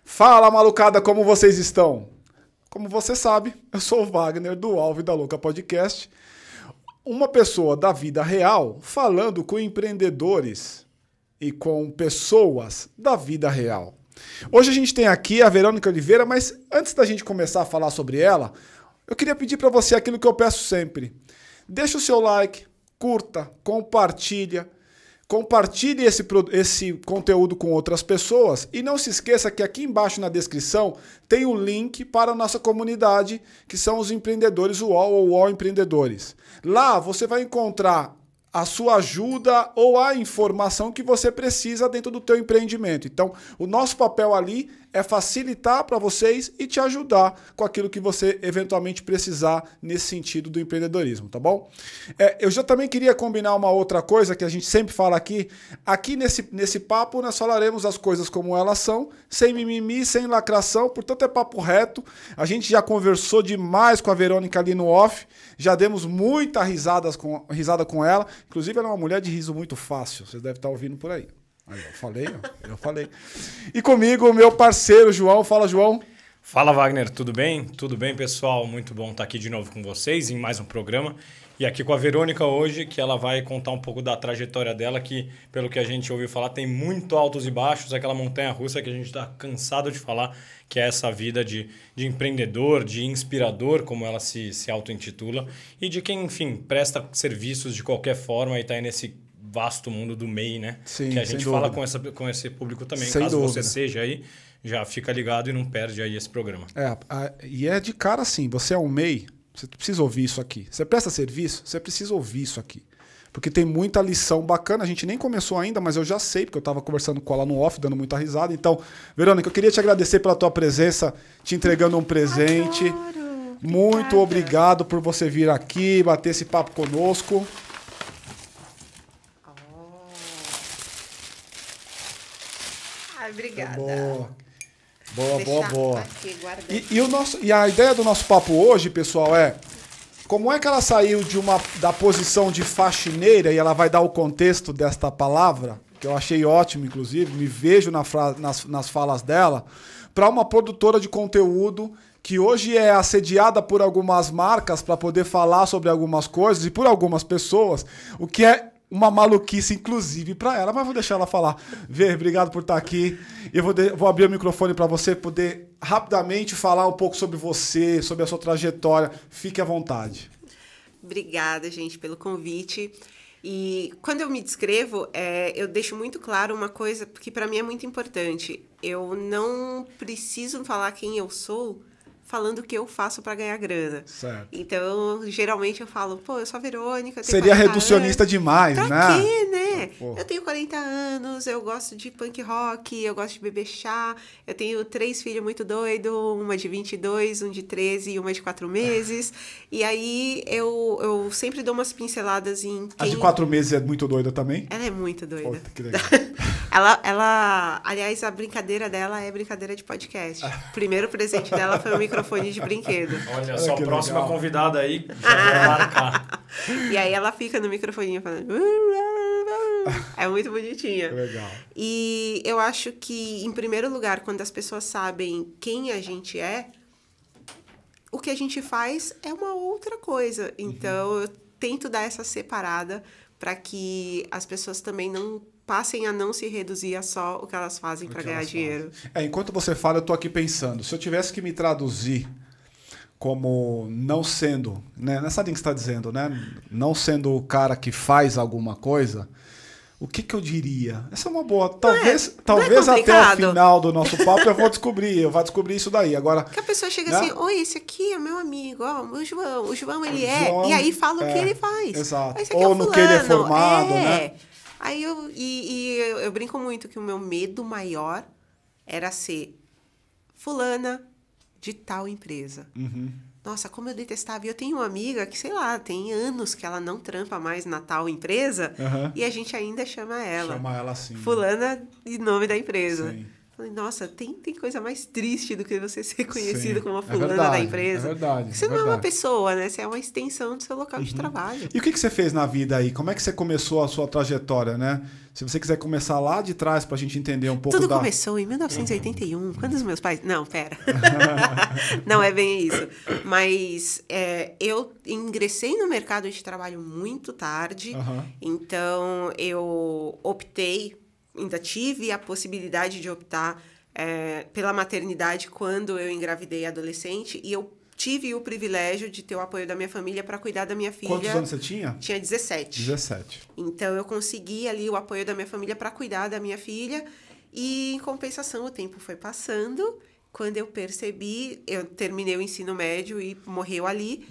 Fala, malucada, como vocês estão? Como você sabe, eu sou o Wagner do Alvo da Louca Podcast, uma pessoa da vida real falando com empreendedores e com pessoas da vida real. Hoje a gente tem aqui a Verônica Oliveira, mas antes da gente começar a falar sobre ela, eu queria pedir para você aquilo que eu peço sempre. Deixa o seu like, curta, compartilhe esse conteúdo com outras pessoas e não se esqueça que aqui embaixo na descrição tem o link para a nossa comunidade, que são os empreendedores UOL ou UOL Empreendedores. Lá você vai encontrar a sua ajuda ou a informação que você precisa dentro do teu empreendimento. Então, o nosso papel ali é facilitar para vocês e te ajudar com aquilo que você eventualmente precisar nesse sentido do empreendedorismo, tá bom? Eu já também queria combinar uma outra coisa que a gente sempre fala aqui. Aqui nesse papo nós falaremos as coisas como elas são, sem mimimi, sem lacração, portanto é papo reto. A gente já conversou demais com a Verônica ali no off, já demos muita risada com ela. Inclusive ela é uma mulher de riso muito fácil, vocês devem estar ouvindo por aí. Aí, eu falei. E comigo, o meu parceiro, João. Fala, João. Fala, Wagner. Tudo bem? Tudo bem, pessoal? Muito bom estar aqui de novo com vocês em mais um programa. E aqui com a Verônica hoje, que ela vai contar um pouco da trajetória dela, que, pelo que a gente ouviu falar, tem muito altos e baixos, aquela montanha-russa que a gente está cansado de falar, que é essa vida de empreendedor, de inspirador, como ela se auto-intitula, e de quem, enfim, presta serviços de qualquer forma e está aí nesse vasto mundo do MEI, né? Sim, que a gente fala com esse público também. Sem Caso dúvida. você seja aí, já fica ligado e não perde aí esse programa. E é de cara assim, você é um MEI, você precisa ouvir isso aqui. Você presta serviço, você precisa ouvir isso aqui. Porque tem muita lição bacana, a gente nem começou ainda, mas eu já sei, porque eu estava conversando com ela no off, dando muita risada. Então, Verônica, eu queria te agradecer pela tua presença, te entregando um presente. Adoro. Muito obrigado por você vir aqui, bater esse papo conosco. Obrigada. Boa. Aqui, E a ideia do nosso papo hoje, pessoal, é como é que ela saiu da posição de faxineira, e ela vai dar o contexto desta palavra, que eu achei ótimo, inclusive, me vejo nas falas dela, para uma produtora de conteúdo que hoje é assediada por algumas marcas para poder falar sobre algumas coisas e por algumas pessoas, o que é uma maluquice, inclusive, para ela, mas vou deixar ela falar. Ver, obrigado por estar aqui. Eu vou abrir o microfone para você poder rapidamente falar um pouco sobre você, sobre a sua trajetória. Fique à vontade. Obrigada, gente, pelo convite. E quando eu me descrevo, eu deixo muito claro uma coisa que para mim é muito importante. Eu não preciso falar quem eu sou falando o que eu faço para ganhar grana. Certo. Então, geralmente eu falo, eu sou a Verônica. Seria reducionista demais, pra né? Quê, né? Pô. Eu tenho 40 anos, eu gosto de punk rock, eu gosto de beber chá, eu tenho 3 filhos muito doidos, uma de 22, um de 13 e uma de 4 meses. E aí eu sempre dou umas pinceladas em A quem... de 4 meses é muito doida também? Ela é muito doida. Puta, que legal. Aliás, a brincadeira dela é brincadeira de podcast. O primeiro presente dela foi um microfone de brinquedo. Olha só, que próxima legal. convidada aí, já vai marcar. E aí ela fica no microfoninho falando... É muito bonitinha. Legal. E eu acho que, em primeiro lugar, quando as pessoas sabem quem a gente é, o que a gente faz é uma outra coisa. Então, eu tento dar essa separada para que as pessoas também não passem a não se reduzir a só o que elas fazem para ganhar dinheiro. Enquanto você fala, eu tô aqui pensando. Se eu tivesse que me traduzir como não sendo, né, nessa linha que você está dizendo, né, não sendo o cara que faz alguma coisa, o que eu diria? Essa é uma boa. Talvez até o final do nosso papo eu vou descobrir isso daí. Agora, que a pessoa chega, né, assim, oi, esse aqui é meu amigo, ó, o João. O João, ele João, e aí fala o que ele faz. Exato. Esse aqui Ou é o no fulano, que ele é formado, né? Aí eu brinco muito que o meu medo maior era ser fulana de tal empresa. Uhum. Nossa, como eu detestava. E eu tenho uma amiga que, sei lá, tem anos que ela não trampa mais na tal empresa, e a gente ainda chama ela. Chama ela assim. Fulana em nome da empresa. Sim. Falei, nossa, tem coisa mais triste do que você ser conhecido Sim, como a é fulana verdade, da empresa. é verdade, Você é não é uma verdade. pessoa, né? Você é uma extensão do seu local de trabalho. E o que você fez na vida aí? Como é que você começou a sua trajetória, né? Se você quiser começar lá de trás pra gente entender um pouco Tudo da... começou em 1981, quando os meus pais... Não, pera. Não é bem isso. Mas eu ingressei no mercado de trabalho muito tarde. Então, eu optei, ainda tive a possibilidade de optar pela maternidade quando eu engravidei adolescente. E eu tive o privilégio de ter o apoio da minha família para cuidar da minha filha. Quantos anos você tinha? Tinha 17. 17. Então, eu consegui ali o apoio da minha família para cuidar da minha filha. E, em compensação, o tempo foi passando. Quando eu percebi, eu terminei o ensino médio e morreu ali.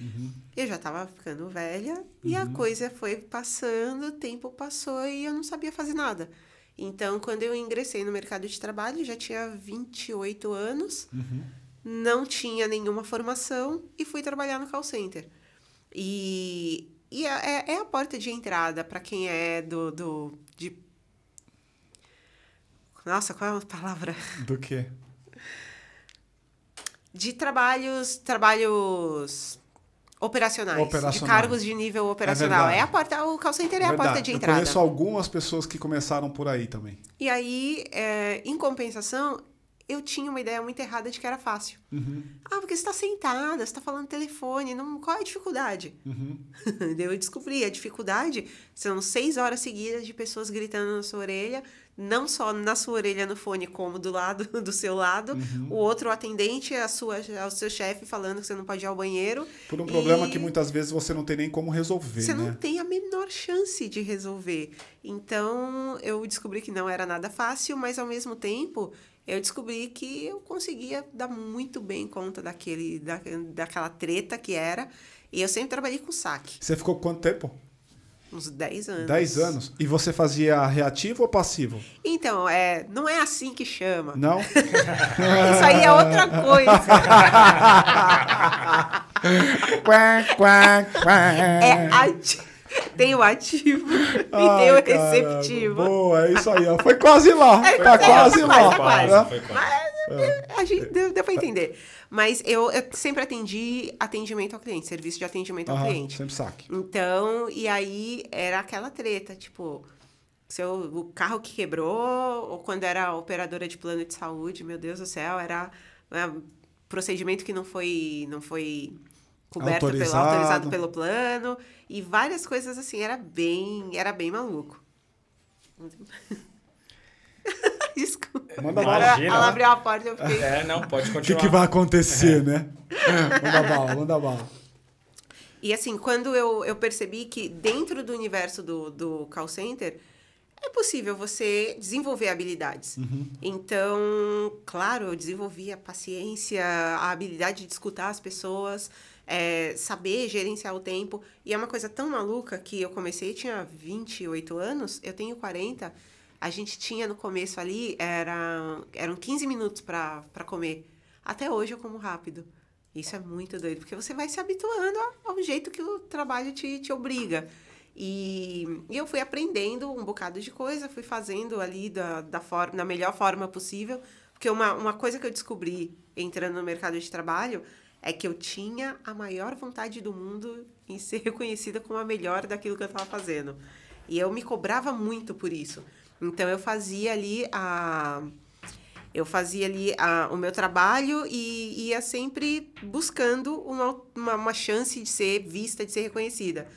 Eu já estava ficando velha. E a coisa foi passando, o tempo passou e eu não sabia fazer nada. Então, quando eu ingressei no mercado de trabalho, já tinha 28 anos. Não tinha nenhuma formação e fui trabalhar no call center. E é a porta de entrada para quem é Nossa, qual é a palavra? Do quê? De trabalhos operacionais. De cargos de nível operacional. É a porta, o call center é a porta de Eu entrada. conheço algumas pessoas que começaram por aí também. E aí, em compensação, eu tinha uma ideia muito errada de que era fácil. Porque você está sentada, você está falando no telefone, qual é a dificuldade? Eu descobri, a dificuldade são 6 horas seguidas de pessoas gritando na sua orelha, não só na sua orelha no fone, como do seu lado, o outro atendente, ao seu chefe falando que você não pode ir ao banheiro. Por um problema que muitas vezes você não tem nem como resolver, Você né? não tem a menor chance de resolver. Então, eu descobri que não era nada fácil, mas ao mesmo tempo, eu descobri que eu conseguia dar muito bem conta daquela treta que era. E eu sempre trabalhei com saque. Você ficou quanto tempo? Uns 10 anos. 10 anos? E você fazia reativo ou passivo? Então, não é assim que chama. Não? Isso aí é outra coisa. Tem o ativo e tem o receptivo. Boa, é isso aí. Ó. Foi quase lá. Quase. Né? Mas a gente deu pra entender. Mas eu sempre atendi atendimento ao cliente, serviço de atendimento ao cliente. Sempre saque. Então, e aí era aquela treta, tipo, o carro que quebrou, ou quando era operadora de plano de saúde, meu Deus do céu, era procedimento que não foi autorizado pelo plano, e várias coisas assim, era bem maluco. Desculpa. Manda Imagina, ela abriu a porta e eu fiquei... não, pode O continuar. que vai acontecer, né? Manda bala. E assim, quando eu percebi que dentro do universo do call center, é possível você desenvolver habilidades. Então, claro, eu desenvolvi a paciência, a habilidade de escutar as pessoas, saber gerenciar o tempo. E é uma coisa tão maluca que eu comecei, tinha 28 anos, eu tenho 40. A gente tinha no começo ali, eram 15 minutos para comer. Até hoje eu como rápido. Isso é muito doido, porque você vai se habituando ao jeito que o trabalho te obriga. E eu fui aprendendo um bocado de coisa, fui fazendo ali da melhor forma possível. Porque uma coisa que eu descobri entrando no mercado de trabalho é que eu tinha a maior vontade do mundo em ser reconhecida como a melhor daquilo que eu estava fazendo. E eu me cobrava muito por isso. Então, eu fazia ali o meu trabalho e ia sempre buscando uma chance de ser vista, de ser reconhecida.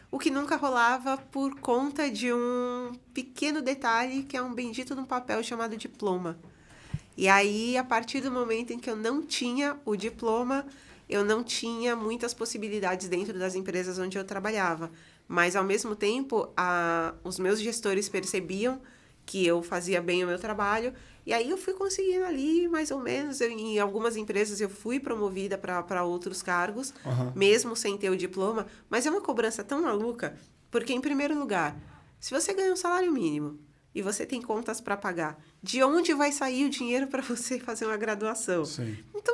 O que nunca rolava por conta de um pequeno detalhe, que é um bendito de um papel chamado diploma. E aí, a partir do momento em que eu não tinha o diploma, eu não tinha muitas possibilidades dentro das empresas onde eu trabalhava. Mas, ao mesmo tempo, os meus gestores percebiam que eu fazia bem o meu trabalho. E aí eu fui conseguindo ali, mais ou menos. Em algumas empresas eu fui promovida para outros cargos, mesmo sem ter o diploma. Mas é uma cobrança tão maluca, porque, em primeiro lugar, se você ganha um salário mínimo e você tem contas para pagar, de onde vai sair o dinheiro para você fazer uma graduação? Sim. Então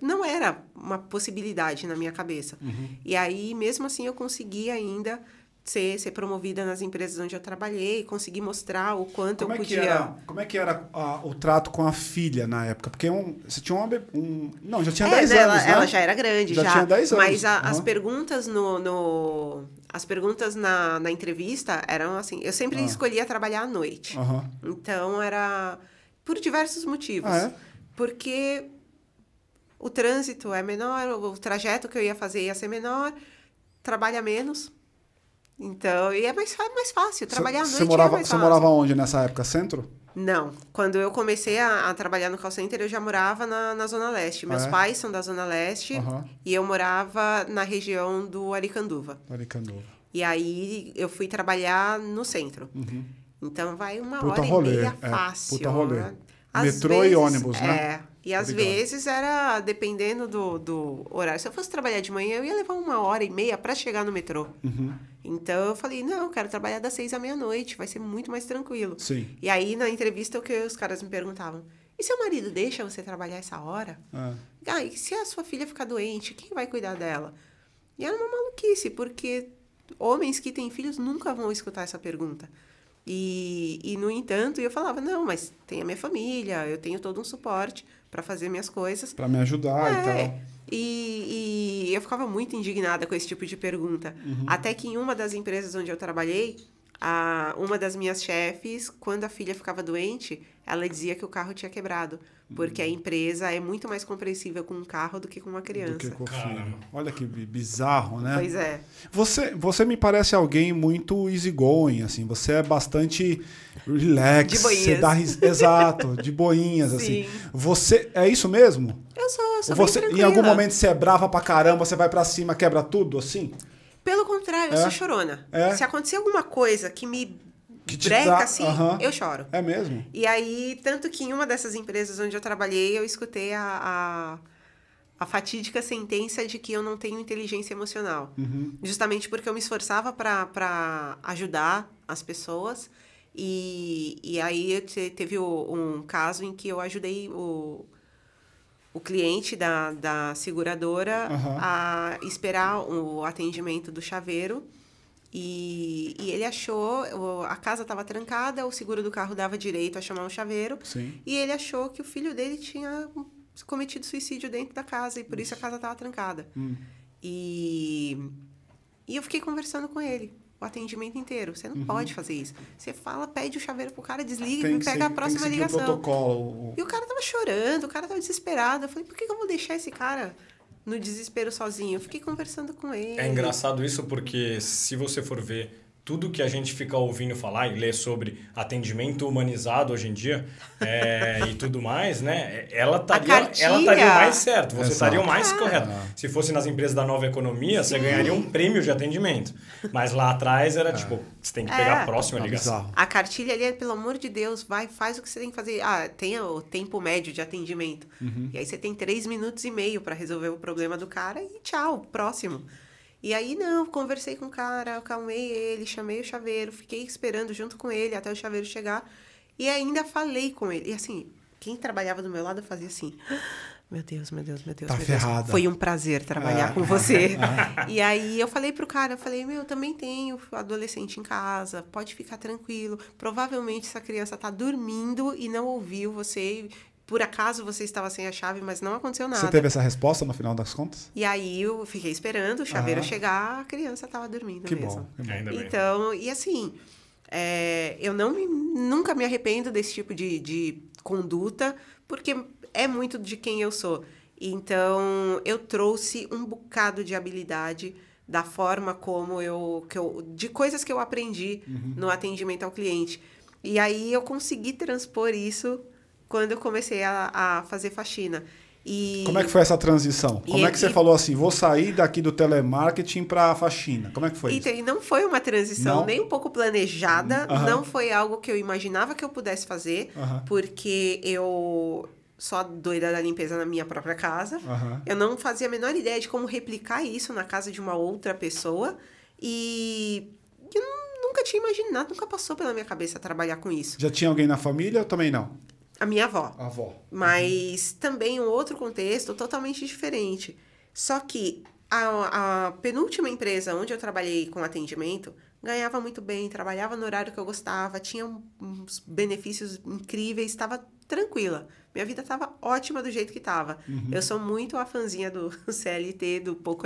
não era uma possibilidade na minha cabeça. E aí, mesmo assim, eu consegui ainda ser promovida nas empresas onde eu trabalhei, conseguir mostrar o quanto Como eu é que podia... como é que era o trato com a filha na época? Porque você tinha não, já tinha 10 anos, né? Ela já era grande, já. Tinha 10 anos. Mas as perguntas as perguntas na entrevista eram assim... Eu sempre escolhia trabalhar à noite. Então, era por diversos motivos. Porque o trânsito é menor, o trajeto que eu ia fazer ia ser menor, trabalha menos... Então, e é mais fácil. Trabalhar à noite é mais fácil. Você morava onde nessa época? Centro? Não. Quando eu comecei a trabalhar no call center, eu já morava na Zona Leste. Meus pais são da Zona Leste e eu morava na região do Aricanduva. E aí, eu fui trabalhar no centro. Então, vai uma hora e meia fácil. Puta rolê. Né? Metrô e ônibus, né? E às vezes era dependendo do horário. Se eu fosse trabalhar de manhã, eu ia levar uma hora e meia para chegar no metrô. Então eu falei, não, eu quero trabalhar das 6 à meia-noite, vai ser muito mais tranquilo. Sim. E aí na entrevista o que os caras me perguntavam, e seu marido deixa você trabalhar essa hora? E se a sua filha ficar doente, quem vai cuidar dela? E era uma maluquice, porque homens que têm filhos nunca vão escutar essa pergunta. E no entanto, eu falava, não, mas tem a minha família, eu tenho todo um suporte para fazer minhas coisas. Para me ajudar e tal. E eu ficava muito indignada com esse tipo de pergunta. Até que em uma das empresas onde eu trabalhei, uma das minhas chefes, quando a filha ficava doente, ela dizia que o carro tinha quebrado. Porque a empresa é muito mais compreensível com um carro do que com uma criança. Do que com o filho. Olha que bizarro, né? Pois é. Você me parece alguém muito easygoing, assim. Você é bastante relax. De boinhas. Exato, de boinhas, assim. Você é isso mesmo? Eu sou você, bem tranquila. em algum momento você é brava pra caramba, você vai pra cima, quebra tudo, assim? Pelo contrário, eu sou chorona. Se acontecer alguma coisa que me breca, assim, eu choro. É mesmo? E aí, tanto que em uma dessas empresas onde eu trabalhei, eu escutei a fatídica sentença de que eu não tenho inteligência emocional. Justamente porque eu me esforçava para ajudar as pessoas. E aí, teve um caso em que eu ajudei o cliente da seguradora a esperar o atendimento do chaveiro. E ele achou, a casa estava trancada, o seguro do carro dava direito a chamar um chaveiro. Sim. E ele achou que o filho dele tinha cometido suicídio dentro da casa e por isso a casa estava trancada. E eu fiquei conversando com ele o atendimento inteiro. Você não pode fazer isso. Você fala, pede o chaveiro pro cara, desliga e pega a próxima ligação. O protocolo. E o cara tava chorando, o cara tava desesperado. Eu falei, por que eu vou deixar esse cara no desespero sozinho? Eu fiquei conversando com ele. É engraçado isso porque se você for ver tudo que a gente fica ouvindo falar e ler sobre atendimento humanizado hoje em dia e tudo mais, né? Ela estaria mais certo, você estaria o mais correto. Se fosse nas empresas da nova economia, você ganharia um prêmio de atendimento. Mas lá atrás era tipo, você tem que pegar a próxima ligação. A cartilha ali é, pelo amor de Deus, faz o que você tem que fazer. Tem o tempo médio de atendimento. E aí você tem 3 minutos e meio para resolver o problema do cara e tchau, próximo. E aí, não, conversei com o cara, acalmei ele, chamei o chaveiro, fiquei esperando junto com ele até o chaveiro chegar. E ainda falei com ele. E assim, quem trabalhava do meu lado fazia assim... Meu Deus. Tá ferrada. Foi um prazer trabalhar com você. E aí eu falei pro cara, eu também tenho adolescente em casa, pode ficar tranquilo. Provavelmente essa criança tá dormindo e não ouviu você... Por acaso você estava sem a chave, mas não aconteceu nada. Você teve essa resposta no final das contas? E aí eu fiquei esperando o chaveiro chegar, a criança estava dormindo que mesmo. Bom, que bom. Ainda bem. Então, e assim, eu nunca me arrependo desse tipo de conduta, porque é muito de quem eu sou. Então, eu trouxe um bocado de habilidade da forma como de coisas que eu aprendi no atendimento ao cliente. E aí eu consegui transpor isso quando eu comecei a fazer faxina. Como é que foi essa transição? Como é que você falou assim, vou sair daqui do telemarketing para a faxina? Como é que foi isso? E não foi uma transição nem um pouco planejada, não foi algo que eu imaginava que eu pudesse fazer, porque eu sou a doida da limpeza na minha própria casa. Eu não fazia a menor ideia de como replicar isso na casa de uma outra pessoa e eu nunca tinha imaginado, nunca passou pela minha cabeça trabalhar com isso. Já tinha alguém na família ou também não? A minha avó. A avó. Mas também um outro contexto totalmente diferente. Só que a penúltima empresa onde eu trabalhei com atendimento, ganhava muito bem, trabalhava no horário que eu gostava, tinha uns benefícios incríveis, estava tranquila. Minha vida estava ótima do jeito que estava. Eu sou muito a fãzinha do CLT, do pouco...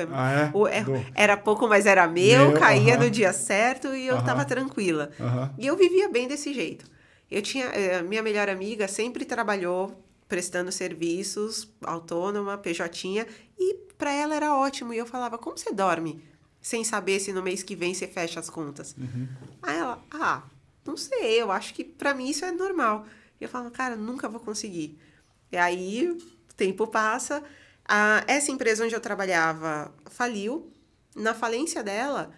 Era pouco, mas era meu caía no dia certo e eu estava tranquila. E eu vivia bem desse jeito. Minha melhor amiga sempre trabalhou prestando serviços, autônoma, PJ, e para ela era ótimo. E eu falava, como você dorme sem saber se no mês que vem você fecha as contas? Aí ela, não sei, eu acho que para mim isso é normal. E eu falo, cara, nunca vou conseguir. E aí, o tempo passa. Essa empresa onde eu trabalhava faliu. Na falência dela,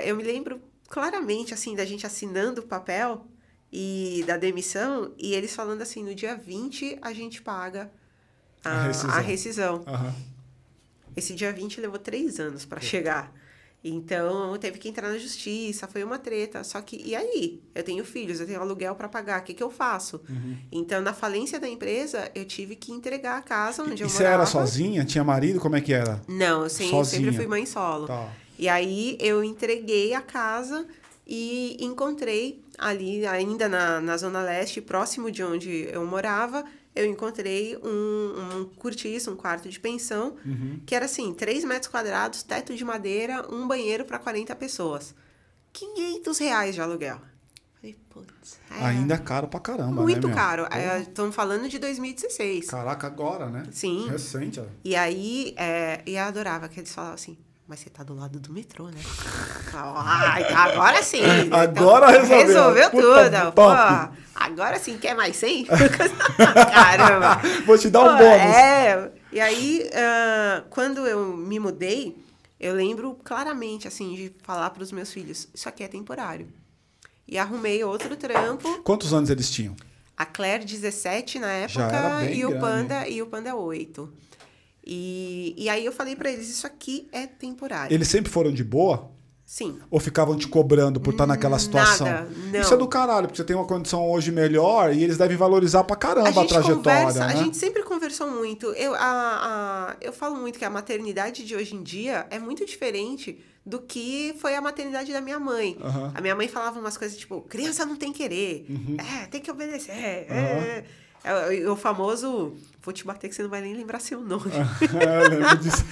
eu me lembro claramente, assim, da gente assinando o papel e da demissão, e eles falando assim, no dia 20 a gente paga a rescisão. Esse dia 20 levou 3 anos para chegar. Então, teve que entrar na justiça, foi uma treta. Só que, e aí? Eu tenho filhos, eu tenho aluguel para pagar, o que eu faço? Então, na falência da empresa, eu tive que entregar a casa onde eu morava. E você era sozinha? Tinha marido? Como é que era? Não, eu sempre fui mãe solo. Tá. E aí, eu entreguei a casa e encontrei ali, ainda na Zona Leste, próximo de onde eu morava, eu encontrei um cortiço, um quarto de pensão, que era assim, 3 metros quadrados, teto de madeira, um banheiro para 40 pessoas. R$500 de aluguel. Falei, putz. Ainda é caro pra caramba, muito né, caro. Estamos falando de 2016. Caraca, agora, né? Sim. Recente. E aí, e eu adorava que eles falavam assim, mas você tá do lado do metrô, né? Agora sim. Agora então, resolveu tudo. Pô, agora sim, quer mais 100? Caramba. Vou te dar um bônus. E aí, quando eu me mudei, eu lembro claramente, assim, de falar para os meus filhos, isso aqui é temporário. E arrumei outro trampo. Quantos anos eles tinham? A Claire, 17 na época, já era bem e o Panda 8. E aí eu falei pra eles, isso aqui é temporário. Eles sempre foram de boa? Sim. Ou ficavam te cobrando por estar naquela situação? Nada, não. Isso é do caralho, porque você tem uma condição hoje melhor e eles devem valorizar pra caramba a trajetória, né? A gente sempre conversou muito. Eu falo muito que a maternidade de hoje em dia é muito diferente do que foi a maternidade da minha mãe. A minha mãe falava umas coisas tipo, criança não tem querer, tem que obedecer. O famoso, vou te bater que você não vai nem lembrar seu nome. Eu lembro disso.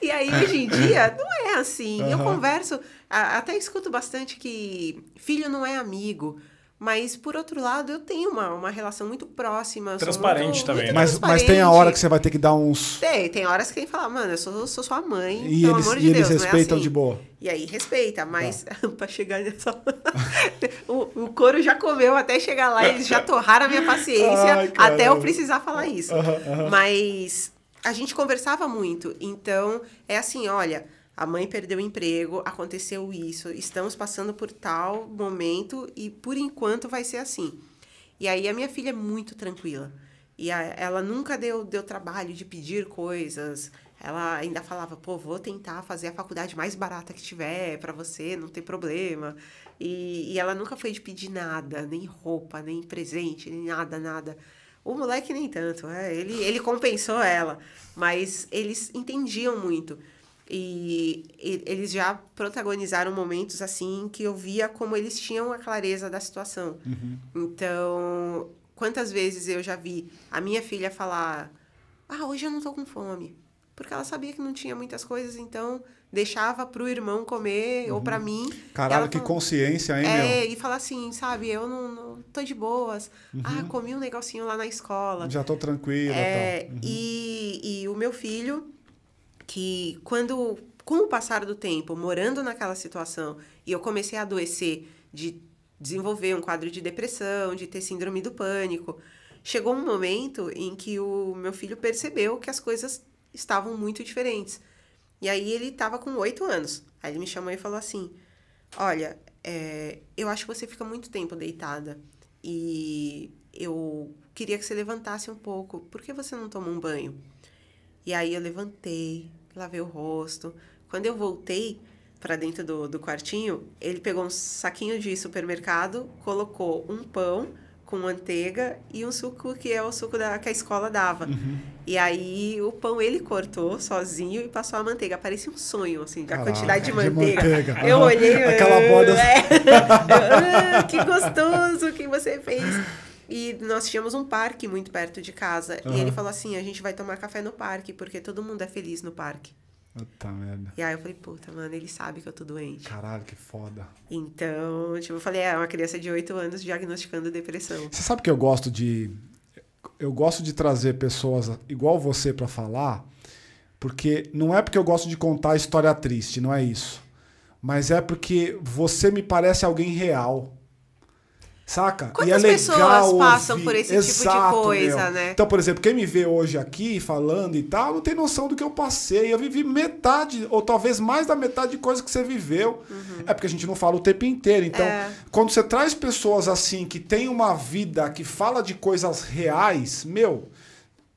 E aí, hoje em dia, não é assim. Eu converso, até escuto bastante que filho não é amigo. Mas, por outro lado, eu tenho uma relação muito próxima. Transparente também, né? Mas tem a hora que você vai ter que dar uns... Tem horas que tem que falar, mano, eu sou sua mãe, e pelo eles, amor de Deus. eles respeitam não é assim. de boa. E aí, respeita, mas pra chegar nessa... o couro já comeu até chegar lá, eles já torraram a minha paciência até eu precisar falar isso. Mas a gente conversava muito. Então, é assim, olha... A mãe perdeu o emprego, aconteceu isso, estamos passando por tal momento e, por enquanto, vai ser assim. E aí, a minha filha é muito tranquila. E ela nunca deu trabalho de pedir coisas. Ela ainda falava, pô, vou tentar fazer a faculdade mais barata que tiver para você, não ter problema. E ela nunca foi de pedir nada, nem roupa, nem presente, nem nada. O moleque nem tanto, ele compensou ela. Mas eles entendiam muito. E eles já protagonizaram momentos assim que eu via como eles tinham a clareza da situação. Então, quantas vezes eu já vi a minha filha falar, hoje eu não tô com fome. Porque ela sabia que não tinha muitas coisas, então deixava pro irmão comer ou pra mim. Caralho, que consciência, hein, meu? E falar assim, sabe, eu não tô de boas. Comi um negocinho lá na escola. Já tô tranquila, tal. E o meu filho... que com o passar do tempo, morando naquela situação, e eu comecei a adoecer, de desenvolver um quadro de depressão, de ter síndrome do pânico, chegou um momento em que o meu filho percebeu que as coisas estavam muito diferentes. E aí ele estava com 8 anos. Aí ele me chamou e falou assim, olha, eu acho que você fica muito tempo deitada e eu queria que você levantasse um pouco. Por que você não toma um banho? E aí eu levantei, lavei o rosto. Quando eu voltei para dentro do quartinho, ele pegou um saquinho de supermercado, colocou um pão, com manteiga e um suco que é o suco que a escola dava. E aí o pão ele cortou sozinho e passou a manteiga. Parecia um sonho, assim, a quantidade de manteiga. Eu olhei... Aquela borda... que gostoso que você fez. E nós tínhamos um parque muito perto de casa. E ele falou assim, a gente vai tomar café no parque, porque todo mundo é feliz no parque. Puta merda. E aí eu falei, puta, mano, ele sabe que eu tô doente. Caralho, que foda. Então, tipo, eu falei, uma criança de 8 anos diagnosticando depressão. Você sabe que eu gosto de... Eu gosto de trazer pessoas igual você pra falar, porque não é porque eu gosto de contar história triste, não é isso. Mas é porque você me parece alguém real. Saca? Quantas e é pessoas legal passam ouvir. por esse Exato, tipo de coisa, meu. né? Então, por exemplo, quem me vê hoje aqui falando e tal, não tem noção do que eu passei. Eu vivi metade, ou talvez mais da metade de coisa que você viveu. É porque a gente não fala o tempo inteiro. Então, quando você traz pessoas assim, que tem uma vida que fala de coisas reais, meu...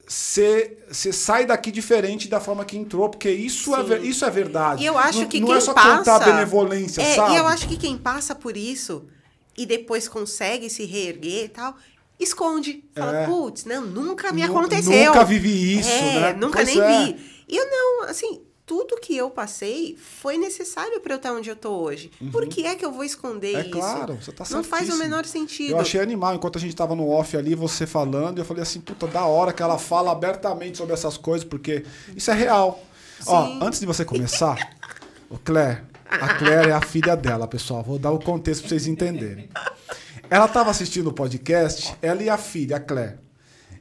Você sai daqui diferente da forma que entrou, porque isso é verdade. E eu acho que não quem é só passa, contar benevolência, sabe? E eu acho que quem passa por isso e depois consegue se reerguer e tal, esconde. Fala, putz, não, nunca me aconteceu. Nunca vivi isso, né? Nunca nem vi. E eu não, assim, tudo que eu passei foi necessário para eu estar onde eu tô hoje. Por que é que eu vou esconder isso? É claro, você tá certíssimo. Não faz o menor sentido. Eu achei animal, enquanto a gente tava no off ali, você falando, eu falei assim, puta, da hora que ela fala abertamente sobre essas coisas, porque isso é real. Sim. Ó, antes de você começar, a Claire é a filha dela, pessoal. Vou dar o contexto pra vocês entenderem. Ela tava assistindo o podcast, ela e a filha, a Claire.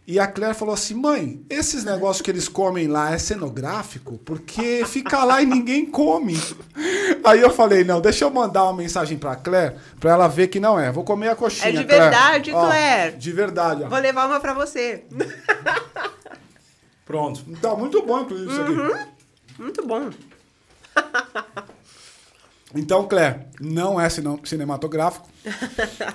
E a Claire falou assim, mãe, esses negócios que eles comem lá é cenográfico? Porque fica lá e ninguém come. Aí eu falei, não, deixa eu mandar uma mensagem pra Claire, pra ela ver que não é. Vou comer a coxinha, É de verdade, Claire. Ó, de verdade. Ó. Vou levar uma pra você. Pronto. Tá muito bom, inclusive, isso aqui. Muito bom. Então, Claire, não é cinematográfico.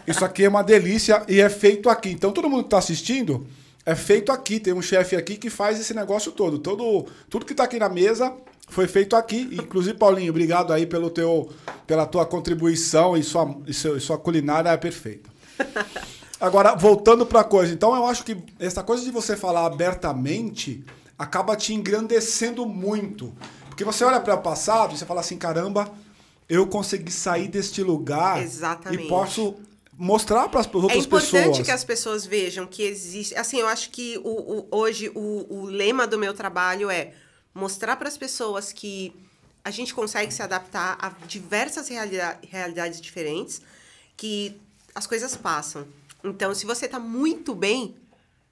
Isso aqui é uma delícia e é feito aqui. Então, todo mundo que tá assistindo... É feito aqui, tem um chefe aqui que faz esse negócio todo. Tudo que tá aqui na mesa foi feito aqui. Inclusive, Paulinho, obrigado aí pela tua contribuição e sua culinária é perfeita. Agora, voltando pra coisa. Então, eu acho que essa coisa de você falar abertamente acaba te engrandecendo muito. Porque você olha para o passado e você fala assim, caramba, eu consegui sair deste lugar. Exatamente. E posso... mostrar para as outras pessoas. É importante que as pessoas vejam que existe... Assim, eu acho que hoje o lema do meu trabalho é mostrar para as pessoas que a gente consegue se adaptar a diversas realidades diferentes, que as coisas passam. Então, se você tá muito bem,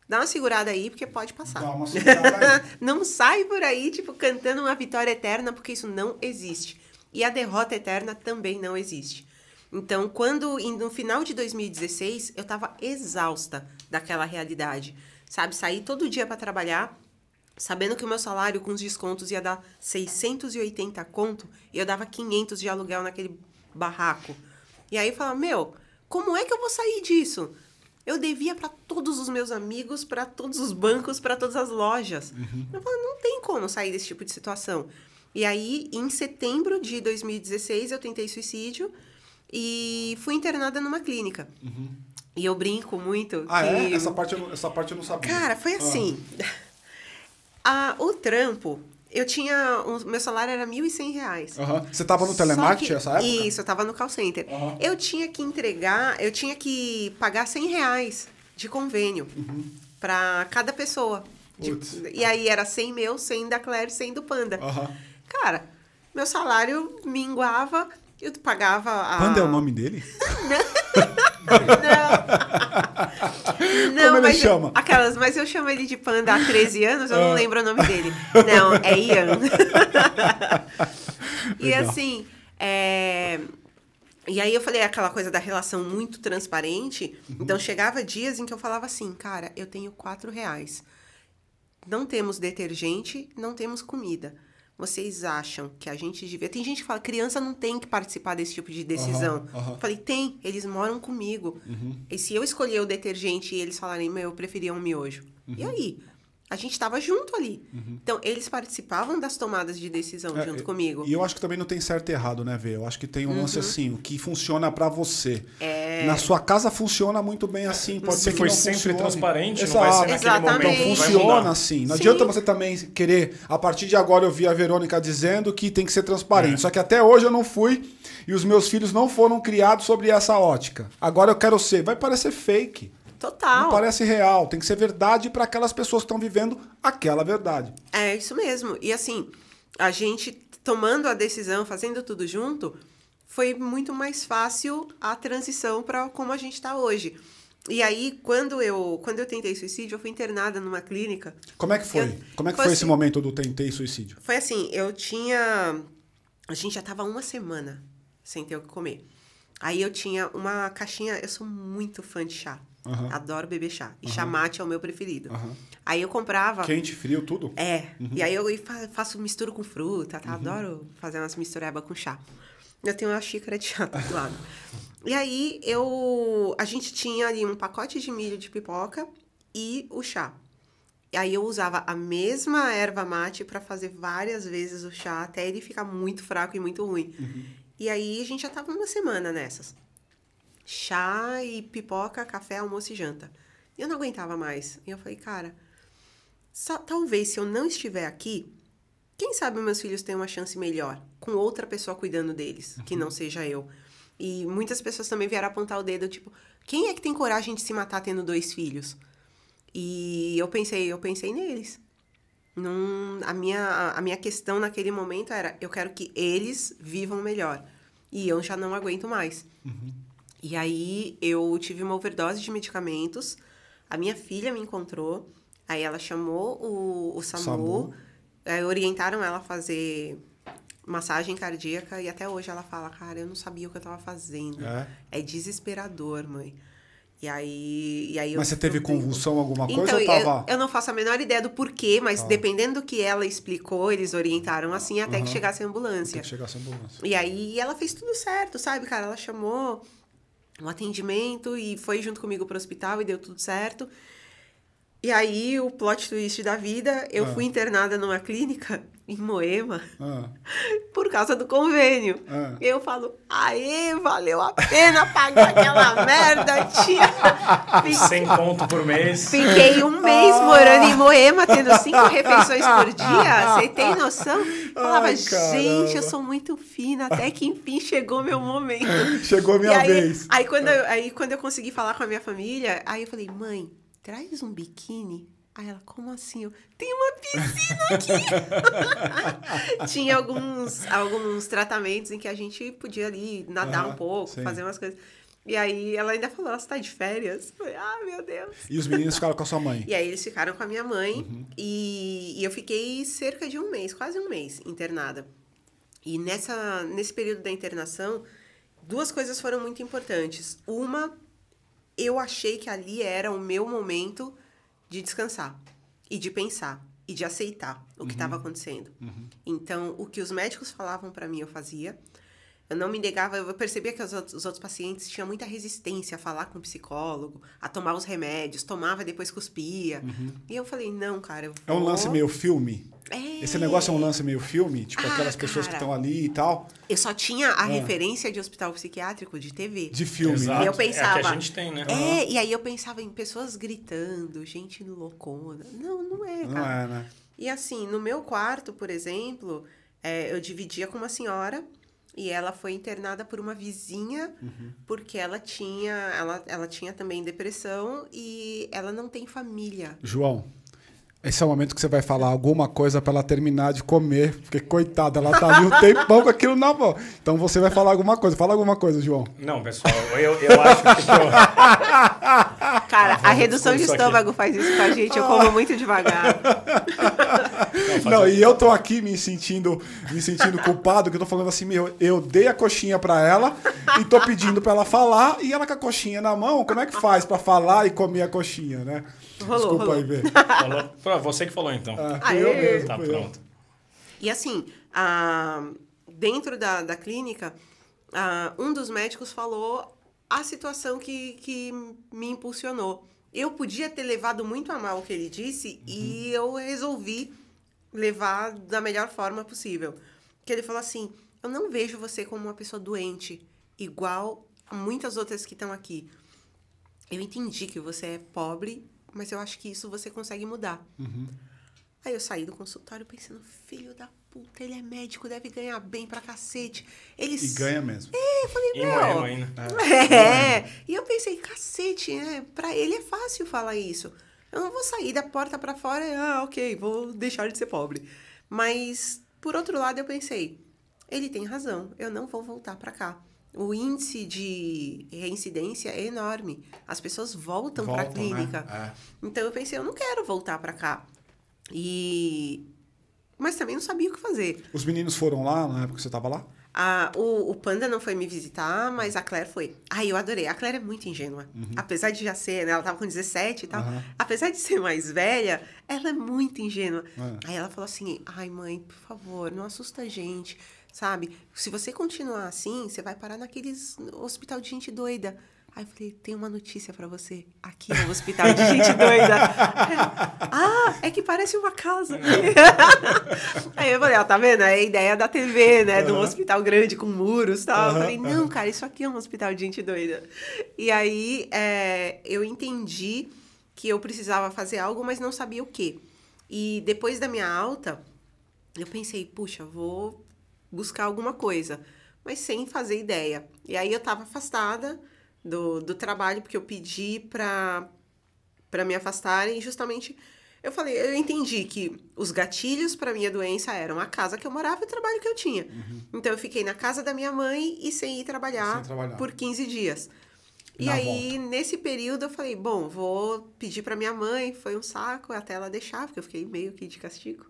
dá uma segurada aí, porque pode passar. Dá uma segurada aí. Não sai por aí, tipo, cantando uma vitória eterna, porque isso não existe. E a derrota eterna também não existe. Então, no final de 2016, eu tava exausta daquela realidade, sabe? Saí todo dia para trabalhar, sabendo que o meu salário com os descontos ia dar 680 conto, e eu dava 500 de aluguel naquele barraco. E aí eu falava, como é que eu vou sair disso? Eu devia para todos os meus amigos, para todos os bancos, para todas as lojas. Eu falava, não tem como sair desse tipo de situação. E aí, em setembro de 2016, eu tentei suicídio, e fui internada numa clínica. E eu brinco muito. É? Essa parte eu não sabia. Cara, foi assim. O trampo, meu salário era R$1.100. Você tava no telemarketing nessa época? Isso, eu tava no call center. Eu tinha que pagar R$100 de convênio pra cada pessoa. E aí era 100 meu, 100 da Claire, 100 do Panda. Cara, meu salário minguava... Eu pagava a... Panda é o nome dele? Não, como mas ele chama? Mas eu chamo ele de Panda há 13 anos, eu não lembro o nome dele. Não, é Ian. E assim, e aí eu falei aquela coisa da relação muito transparente. Então chegava dias em que eu falava assim, cara, eu tenho R$4. Não temos detergente, não temos comida. Vocês acham que a gente devia... Tem gente que fala, criança não tem que participar desse tipo de decisão. Eu falei, tem, eles moram comigo. E se eu escolher o detergente e eles falarem, eu preferia um miojo. E aí? A gente estava junto ali. Então, eles participavam das tomadas de decisão junto comigo. E eu acho que também não tem certo e errado, né, Vê? Eu acho que tem um lance assim, o que funciona pra você. Na sua casa funciona muito bem assim. Pode ser que foi não sempre funcione. transparente, Exato. não vai ser naquele Exatamente. momento. Então vai funciona mudar. assim. Não Sim. adianta você também querer... A partir de agora eu vi a Verônica dizendo que tem que ser transparente. Só que até hoje eu não fui e os meus filhos não foram criados sobre essa ótica. Agora eu quero ser. Vai parecer fake. Total. Não parece real. Tem que ser verdade para aquelas pessoas que estão vivendo aquela verdade. É isso mesmo. E assim, a gente tomando a decisão, fazendo tudo junto, foi muito mais fácil a transição para como a gente está hoje. E aí, quando eu tentei suicídio, eu fui internada numa clínica. Como é que foi? Como é que foi assim, esse momento do tentei suicídio? Foi assim, a gente já tava uma semana sem ter o que comer. Aí eu tinha uma caixinha, eu sou muito fã de chá. Adoro beber chá. E chá mate é o meu preferido. Aí eu comprava... Quente, frio, tudo? E aí eu faço mistura com fruta, tá? Adoro fazer umas mistureba com chá. Eu tenho uma xícara de chá do lado. E aí a gente tinha ali um pacote de milho de pipoca e o chá. E aí eu usava a mesma erva mate para fazer várias vezes o chá, até ele ficar muito fraco e muito ruim. E aí a gente já tava uma semana nessas. Chá e pipoca, café, almoço e janta. E eu não aguentava mais. E eu falei, cara, talvez se eu não estiver aqui, quem sabe meus filhos têm uma chance melhor, com outra pessoa cuidando deles, que não seja eu. E muitas pessoas também vieram apontar o dedo, tipo, quem é que tem coragem de se matar tendo 2 filhos? E eu pensei neles. A minha questão naquele momento era, eu quero que eles vivam melhor. E eu já não aguento mais. E aí, eu tive uma overdose de medicamentos. A minha filha me encontrou. Aí, ela chamou o SAMU. Aí, orientaram ela a fazer massagem cardíaca. E até hoje ela fala, cara, eu não sabia o que eu tava fazendo. É desesperador, mãe. E aí Mas você teve convulsão, alguma coisa? Então, ou tava... eu não faço a menor ideia do porquê, mas dependendo do que ela explicou, eles orientaram assim até que chegasse a ambulância. Até que chegasse a ambulância. E aí, ela fez tudo certo, sabe, cara? Ela chamou um atendimento e foi junto comigo pro hospital e deu tudo certo. E aí, o plot twist da vida, eu fui internada numa clínica em Moema por causa do convênio. Eu falo, aê, valeu a pena pagar aquela merda, tia. 100 conto por mês. Fiquei um mês morando em Moema, tendo 5 refeições por dia. Você tem noção? Falava, gente, eu sou muito fina, até que enfim chegou meu momento. Chegou a minha vez. Aí quando eu consegui falar com a minha família, aí eu falei, mãe, traz um biquíni. Aí ela, como assim? Tem uma piscina aqui! Tinha alguns tratamentos em que a gente podia ali nadar um pouco, fazer umas coisas. E aí ela ainda falou, você tá de férias? Eu falei, meu Deus. E os meninos ficaram com a sua mãe? E aí eles ficaram com a minha mãe. E eu fiquei cerca de um mês, quase um mês, internada. E nesse período da internação, 2 coisas foram muito importantes. Uma, eu achei que ali era o meu momento de descansar e de pensar e de aceitar o que estava acontecendo. Então, o que os médicos falavam para mim, eu fazia. Eu não me negava, eu percebia que os outros pacientes tinham muita resistência a falar com o psicólogo, a tomar os remédios, tomava e depois cuspia. E eu falei, não, cara, eu vou... É um lance meio filme? Esse negócio é um lance meio filme? Tipo, aquelas pessoas que estão ali e tal? Eu só tinha a referência de hospital psiquiátrico de TV. De filme, Exato. E eu pensava... É que a gente tem, né? E aí eu pensava em pessoas gritando, gente loucona. Não é, cara. Não é, né? E assim, no meu quarto, por exemplo, eu dividia com uma senhora... E ela foi internada por uma vizinha, porque ela tinha também depressão e ela não tem família. João, esse é o momento que você vai falar alguma coisa para ela terminar de comer, porque coitada, ela tá ali um tempão com aquilo na mão. Então você vai falar alguma coisa. Fala alguma coisa, João. Não, pessoal, eu acho que... Cara, a redução de estômago faz isso com a gente, eu como muito devagar. Não, e eu tô aqui me sentindo culpado, que eu tô falando assim, eu dei a coxinha pra ela e tô pedindo pra ela falar, e ela com a coxinha na mão, como é que faz pra falar e comer a coxinha, né? Desculpa aí, Bê. Falou. Você que falou, então. Eu mesmo. Tá pronto. E assim, dentro da clínica, um dos médicos falou a situação que me impulsionou. Eu podia ter levado muito a mal o que ele disse e eu resolvi levar da melhor forma possível. Que ele falou assim, eu não vejo você como uma pessoa doente, igual muitas outras que estão aqui. Eu entendi que você é pobre, mas eu acho que isso você consegue mudar. Aí eu saí do consultório pensando, filho da puta, ele é médico, deve ganhar bem pra cacete. Ele E ganha mesmo. Eu falei, Em Moema ainda. E eu pensei, cacete, né? Pra ele é fácil falar isso. Eu não vou sair da porta pra fora e, ok, vou deixar de ser pobre. Mas, por outro lado, eu pensei, ele tem razão, eu não vou voltar pra cá. O índice de reincidência é enorme. As pessoas voltam pra clínica. Né? Então, eu pensei, eu não quero voltar pra cá. Mas também não sabia o que fazer. Os meninos foram lá na época que você estava lá? O Panda não foi me visitar, mas a Claire foi. Eu adorei. A Claire é muito ingênua. Apesar de já ser, né? Ela tava com 17 e tal. Apesar de ser mais velha, ela é muito ingênua. Aí ela falou assim, mãe, por favor, não assusta a gente, sabe? Se você continuar assim, você vai parar naqueles hospital de gente doida. Aí eu falei, tem uma notícia pra você. Aqui é um hospital de gente doida. É que parece uma casa. Aí eu falei, tá vendo? É a ideia da TV, né? De um hospital grande com muros e tal. Eu falei, não, cara, isso aqui é um hospital de gente doida. E aí eu entendi que eu precisava fazer algo, mas não sabia o quê. E depois da minha alta, eu pensei, puxa, vou buscar alguma coisa. Mas sem fazer ideia. E aí eu tava afastada do trabalho, porque eu pedi pra me afastarem, e justamente eu entendi que os gatilhos pra minha doença eram a casa que eu morava e o trabalho que eu tinha. Então eu fiquei na casa da minha mãe e sem ir trabalhar por 15 dias. E aí, nesse período, eu falei, bom, vou pedir pra minha mãe, foi um saco até ela deixar, porque eu fiquei meio que de castigo.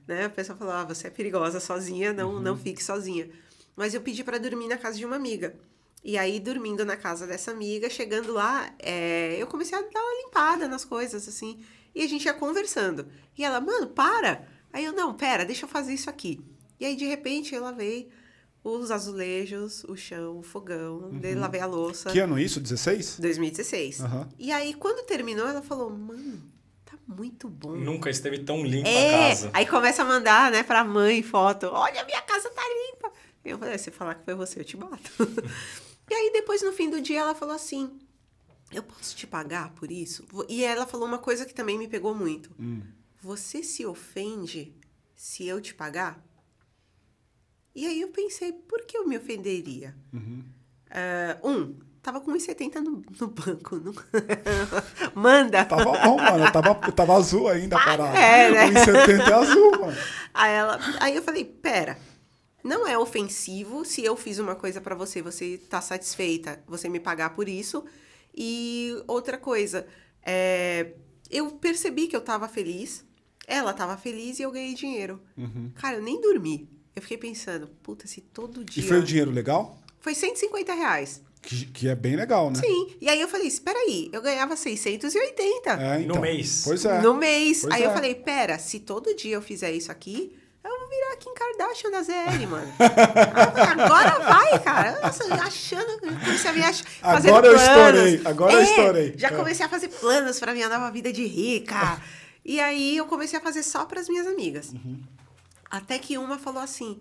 Né? A pessoa falou, você é perigosa sozinha, não fique sozinha. Mas eu pedi pra dormir na casa de uma amiga. E aí, dormindo na casa dessa amiga, chegando lá, eu comecei a dar uma limpada nas coisas, assim. E a gente ia conversando. E ela, mano, para! Aí eu, não, pera, deixa eu fazer isso aqui. E aí, de repente, eu lavei os azulejos, o chão, o fogão, lavei a louça. Que ano isso? 16? 2016. E aí, quando terminou, ela falou, mano, tá muito bom. Nunca esteve tão limpa a casa. Aí começa a mandar, né, pra mãe foto. Olha, minha casa tá limpa. Eu falei, se falar que foi você, eu te mato. E aí, depois, no fim do dia, ela falou assim, eu posso te pagar por isso? E ela falou uma coisa que também me pegou muito. Você se ofende se eu te pagar? E aí eu pensei, por que eu me ofenderia? Tava com 1,70 no banco. Manda! Tava bom, mano. Tava azul ainda a parada. Né? 1,70 é azul, mano. Aí eu falei, pera... Não é ofensivo se eu fiz uma coisa pra você, você tá satisfeita, você me pagar por isso. E outra coisa, eu percebi que eu tava feliz, ela tava feliz e eu ganhei dinheiro. Cara, eu nem dormi. Eu fiquei pensando, puta, se todo dia... E foi o dinheiro legal? Foi R$150. Que é bem legal, né? Sim. E aí eu falei, espera aí, eu ganhava 680. No mês. Pois é. No mês. Pois aí eu falei, pera, se todo dia eu fizer isso aqui... Eu vou virar Kim Kardashian da ZL, mano. Agora vai, cara. Nossa, achando... Comecei a me fazer planos. Agora eu estourei. Já comecei a fazer planos pra minha nova vida de rica. E aí, eu comecei a fazer só pras minhas amigas. Até que uma falou assim,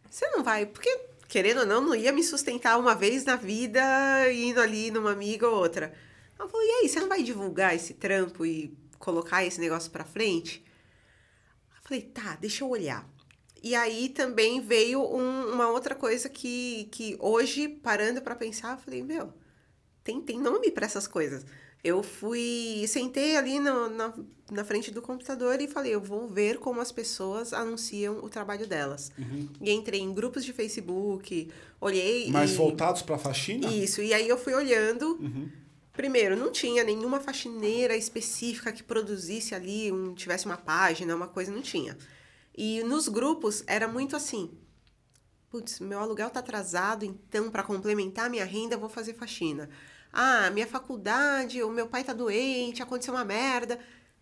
você não vai... Porque, querendo ou não ia me sustentar uma vez na vida, indo ali numa amiga ou outra. Ela falou, e aí, você não vai divulgar esse trampo e colocar esse negócio pra frente? Falei, tá, deixa eu olhar. E aí também veio uma outra coisa que hoje, parando pra pensar, eu falei, tem nome pra essas coisas. Eu sentei ali na frente do computador e falei, eu vou ver como as pessoas anunciam o trabalho delas. E entrei em grupos de Facebook, olhei... Mas voltados pra faxina? Isso, e aí eu fui olhando... Primeiro, não tinha nenhuma faxineira específica que produzisse ali, tivesse uma página, uma coisa, não tinha. E nos grupos era muito assim, putz, meu aluguel tá atrasado, então para complementar minha renda eu vou fazer faxina. Minha faculdade, o meu pai tá doente, aconteceu uma merda.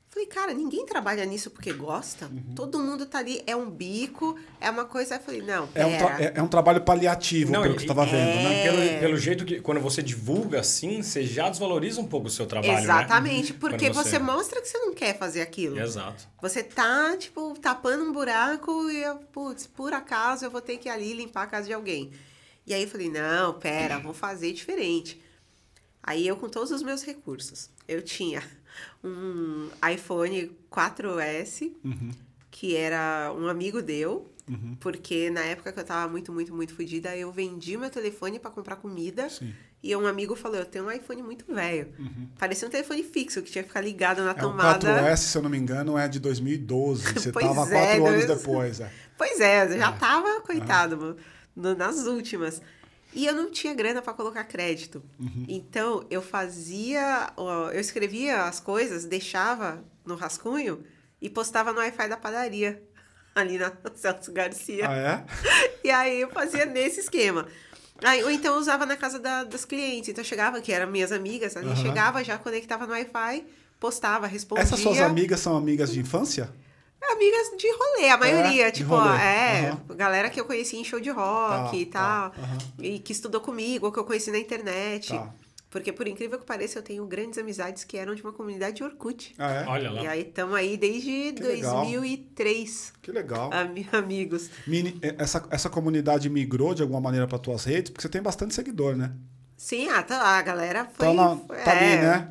Falei, cara, ninguém trabalha nisso porque gosta. Todo mundo tá ali, é um bico, é uma coisa... Eu falei, não, é um trabalho paliativo, pelo que você estava vendo, né? Pelo jeito que, quando você divulga assim, você já desvaloriza um pouco o seu trabalho, exatamente, né? Porque você mostra que você não quer fazer aquilo. Exato. Você tá, tapando um buraco e, putz, por acaso eu vou ter que ir ali limpar a casa de alguém. E aí eu falei, não, pera, vou fazer diferente. Aí eu com todos os meus recursos. Eu tinha um iPhone 4S, que era um amigo deu, porque na época que eu tava muito fodida, eu vendi meu telefone para comprar comida. Sim. E um amigo falou, eu tenho um iPhone muito velho. Parecia um telefone fixo, que tinha que ficar ligado na O tomada. 4S, se eu não me engano, é de 2012. Você Pois tava é, 4 anos depois. Pois é, eu já tava, coitado, nas últimas. E eu não tinha grana para colocar crédito. Então, eu escrevia as coisas, deixava no rascunho e postava no Wi-Fi da padaria, ali na Celso Garcia. Ah, é? E aí eu fazia nesse esquema. Aí, ou então eu usava na casa das clientes. Então eu chegava, que eram minhas amigas, ali chegava, já conectava no Wi-Fi, postava, respondia. Essas suas amigas são amigas de infância? Amigas de rolê, a maioria, de tipo, rolê. Galera que eu conheci em show de rock e tal, tá, e que estudou comigo, ou que eu conheci na internet. Tá. Porque, por incrível que pareça, eu tenho grandes amizades que eram de uma comunidade de Orkut. Ah, é? Olha lá. E aí, estamos aí desde Que legal. 2003, Que legal. amigos. Essa comunidade migrou de alguma maneira para tuas redes? Porque você tem bastante seguidor, né? Sim, a galera foi... Tá ali, né?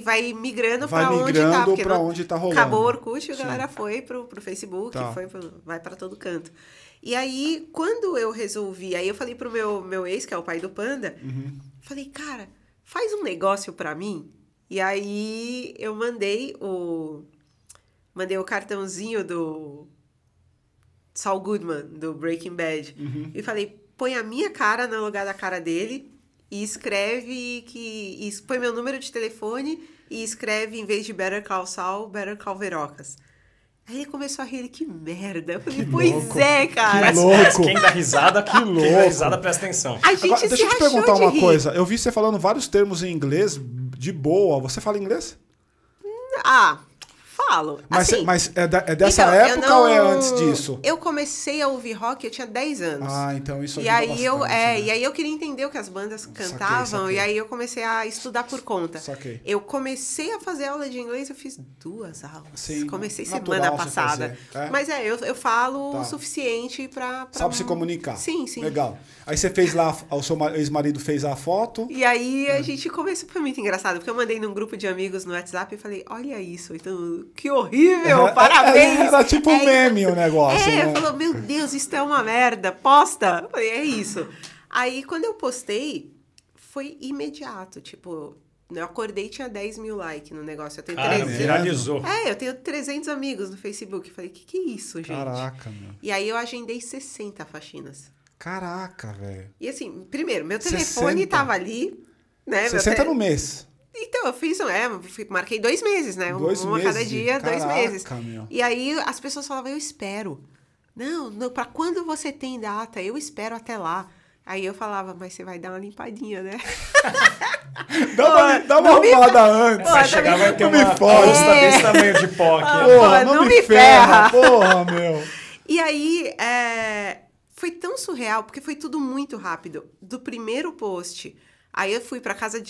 Vai migrando Vai pra onde migrando tá. Porque pra onde tá rolando. Acabou o Orkut, a Sim. galera foi pro Facebook, Tá. vai pra todo canto. E aí, quando eu resolvi... Aí eu falei pro meu ex, que é o pai do Panda, falei, cara, faz um negócio pra mim. E aí, eu mandei o cartãozinho do Saul Goodman, do Breaking Bad. E falei, põe a minha cara no lugar da cara dele e escreve põe meu número de telefone e escreve, em vez de Better Call Saul, Better Call Verocas. Aí ele começou a rir, ele, que merda. Eu falei, pois louco. é, cara. Que louco. Quem dá risada, Que louco. Quem dá risada, presta atenção. A gente Agora, se deixa eu te rachou perguntar de uma rir. coisa. Eu vi você falando vários termos em inglês de boa. Você fala inglês? Falo. Mas, Assim, mas é dessa então, eu época não- ou é antes disso? Eu comecei a ouvir rock, eu tinha 10 anos. Ah, então isso E ajuda aí, bastante, né? e aí eu queria entender o que as bandas cantavam, saquei. e aí eu comecei a estudar por conta. Saquei. Eu comecei a fazer aula de inglês, eu fiz 2 aulas. Sim, Comecei natural semana você passada. fazer, é? Mas eu falo Tá. o suficiente pra... Sabe se comunicar. Sim, sim. Legal. Aí você fez lá, o seu ex-marido fez a foto. E aí a gente começou, foi muito engraçado, porque eu mandei num grupo de amigos no WhatsApp e falei, olha isso, então, que horrível, parabéns. Era tipo um meme o negócio, né? Falou, meu Deus, isso é uma merda, posta. Eu falei, é isso. Aí, quando eu postei, foi imediato, tipo, eu acordei e tinha 10 mil likes no negócio. Eu tenho Cara, 300. viralizou. Eu tenho 300 amigos no Facebook. Eu falei, que é isso, gente? Caraca, meu. E aí eu agendei 60 faxinas. Caraca, velho. E assim, primeiro, meu 60? telefone tava ali, né? 60 no mês. Então, eu fiz, marquei 2 meses, né? 2 uma meses? cada dia, 2 Caraca, meses. meu. E aí as pessoas falavam, eu espero. Não, pra quando você tem data, eu espero até lá. Aí eu falava, mas você vai dar uma limpadinha, né? Dá uma arrumada antes. Vai chegar, vai ter Não me uma fode. posta desse tamanho de pó aqui. Porra, Não não me me ferra. Porra, meu. E aí, foi tão surreal, porque foi tudo muito rápido. Do primeiro post, aí eu fui pra casa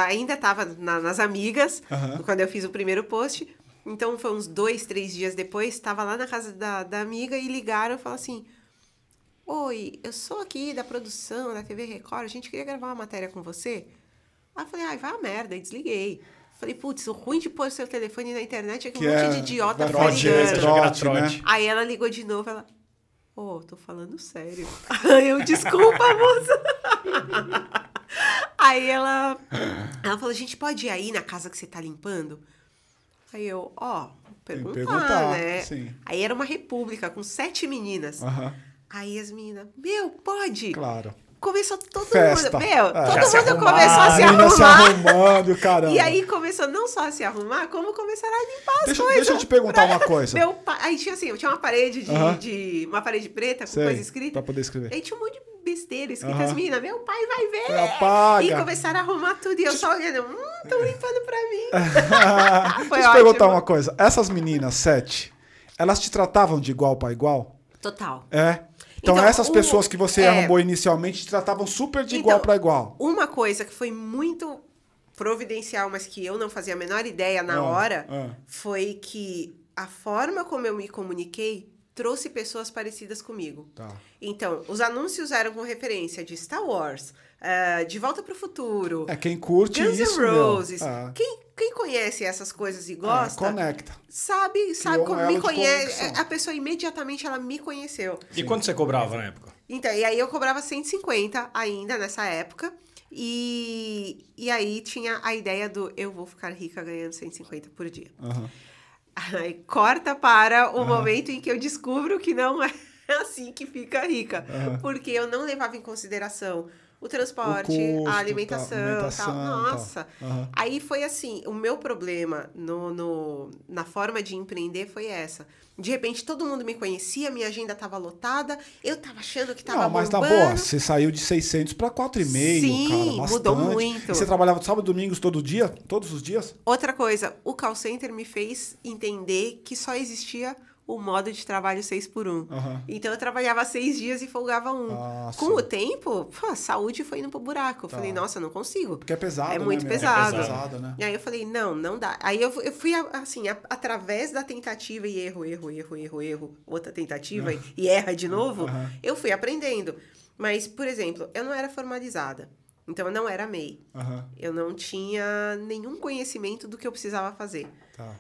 ainda tava nas amigas, quando eu fiz o primeiro post. Então, foi uns 2, 3 dias depois, tava lá na casa da amiga e ligaram e falaram assim, oi, eu sou aqui da produção, da TV Record, a gente queria gravar uma matéria com você. Aí eu falei, ai, vai a merda, e desliguei. Falei, putz, o ruim de pôr seu telefone na internet é que um monte de idiota fica trote, né? ligando. Trote, né? Aí ela ligou de novo, ela... tô falando sério. Aí eu, desculpa, moça. Aí ela falou, a gente pode ir aí na casa que você tá limpando? Aí eu, perguntar, né? Sim. Aí era uma república com 7 meninas. Aí as meninas, pode? Claro. Começou todo Festa. mundo, Já todo se mundo arrumaram. começou a se Menina se arrumar. arrumando, caramba. E aí começou não só a se arrumar, como começaram a limpar as coisas. Deixa eu te perguntar uma coisa. Aí tinha assim, tinha uma parede uma parede preta com Sei, coisa escrita. pra poder escrever. Aí tinha um monte de besteira escrita. As meninas, meu pai vai ver. Apaga. E começaram a arrumar tudo. E eu só olhando, estão limpando pra mim. Foi Deixa eu te perguntar ótimo. uma coisa. Essas meninas, 7, elas te tratavam de igual para igual? Total. É? Então essas pessoas que você arrumou inicialmente te tratavam super de igual para igual. Uma coisa que foi muito providencial, mas que eu não fazia a menor ideia na hora, foi que a forma como eu me comuniquei trouxe pessoas parecidas comigo. Tá. Então, os anúncios eram com referência de Star Wars, De Volta para o Futuro, Quem curte Guns isso, N' Roses. meu. Quem conhece essas coisas e gosta, Conecta. sabe Criou como um elo me de conhece. conexão. A pessoa imediatamente ela me conheceu. E quanto você cobrava na época? Então, e aí eu cobrava 150 ainda nessa época. E aí tinha a ideia do eu vou ficar rica ganhando 150 por dia. Aham. Aí corta para o momento em que eu descubro que não é assim que fica rica. Porque eu não levava em consideração o transporte, O custo, a alimentação, tal. Nossa. Aham. Aí foi assim, o meu problema na forma de empreender foi essa. De repente, todo mundo me conhecia, minha agenda estava lotada, eu estava achando que estava Não, mas bombando. na boa, você saiu de 600 para 4,5, Sim, cara, bastante. mudou muito. E você trabalhava sábado e domingos todo dia? Todos os dias? Outra coisa, o call center me fez entender que só existia o modo de trabalho 6x1. Então, eu trabalhava 6 dias e folgava 1. Com sim. o tempo, a saúde foi indo pro buraco. Eu falei, nossa, não consigo. Porque é pesado, É né, muito meu? pesado. É pesado, né? E aí eu falei, não dá. Aí eu fui, assim, através da tentativa e erro, outra tentativa e erra de novo, eu fui aprendendo. Mas, por exemplo, eu não era formalizada. Então, eu não era MEI. Eu não tinha nenhum conhecimento do que eu precisava fazer. Tá.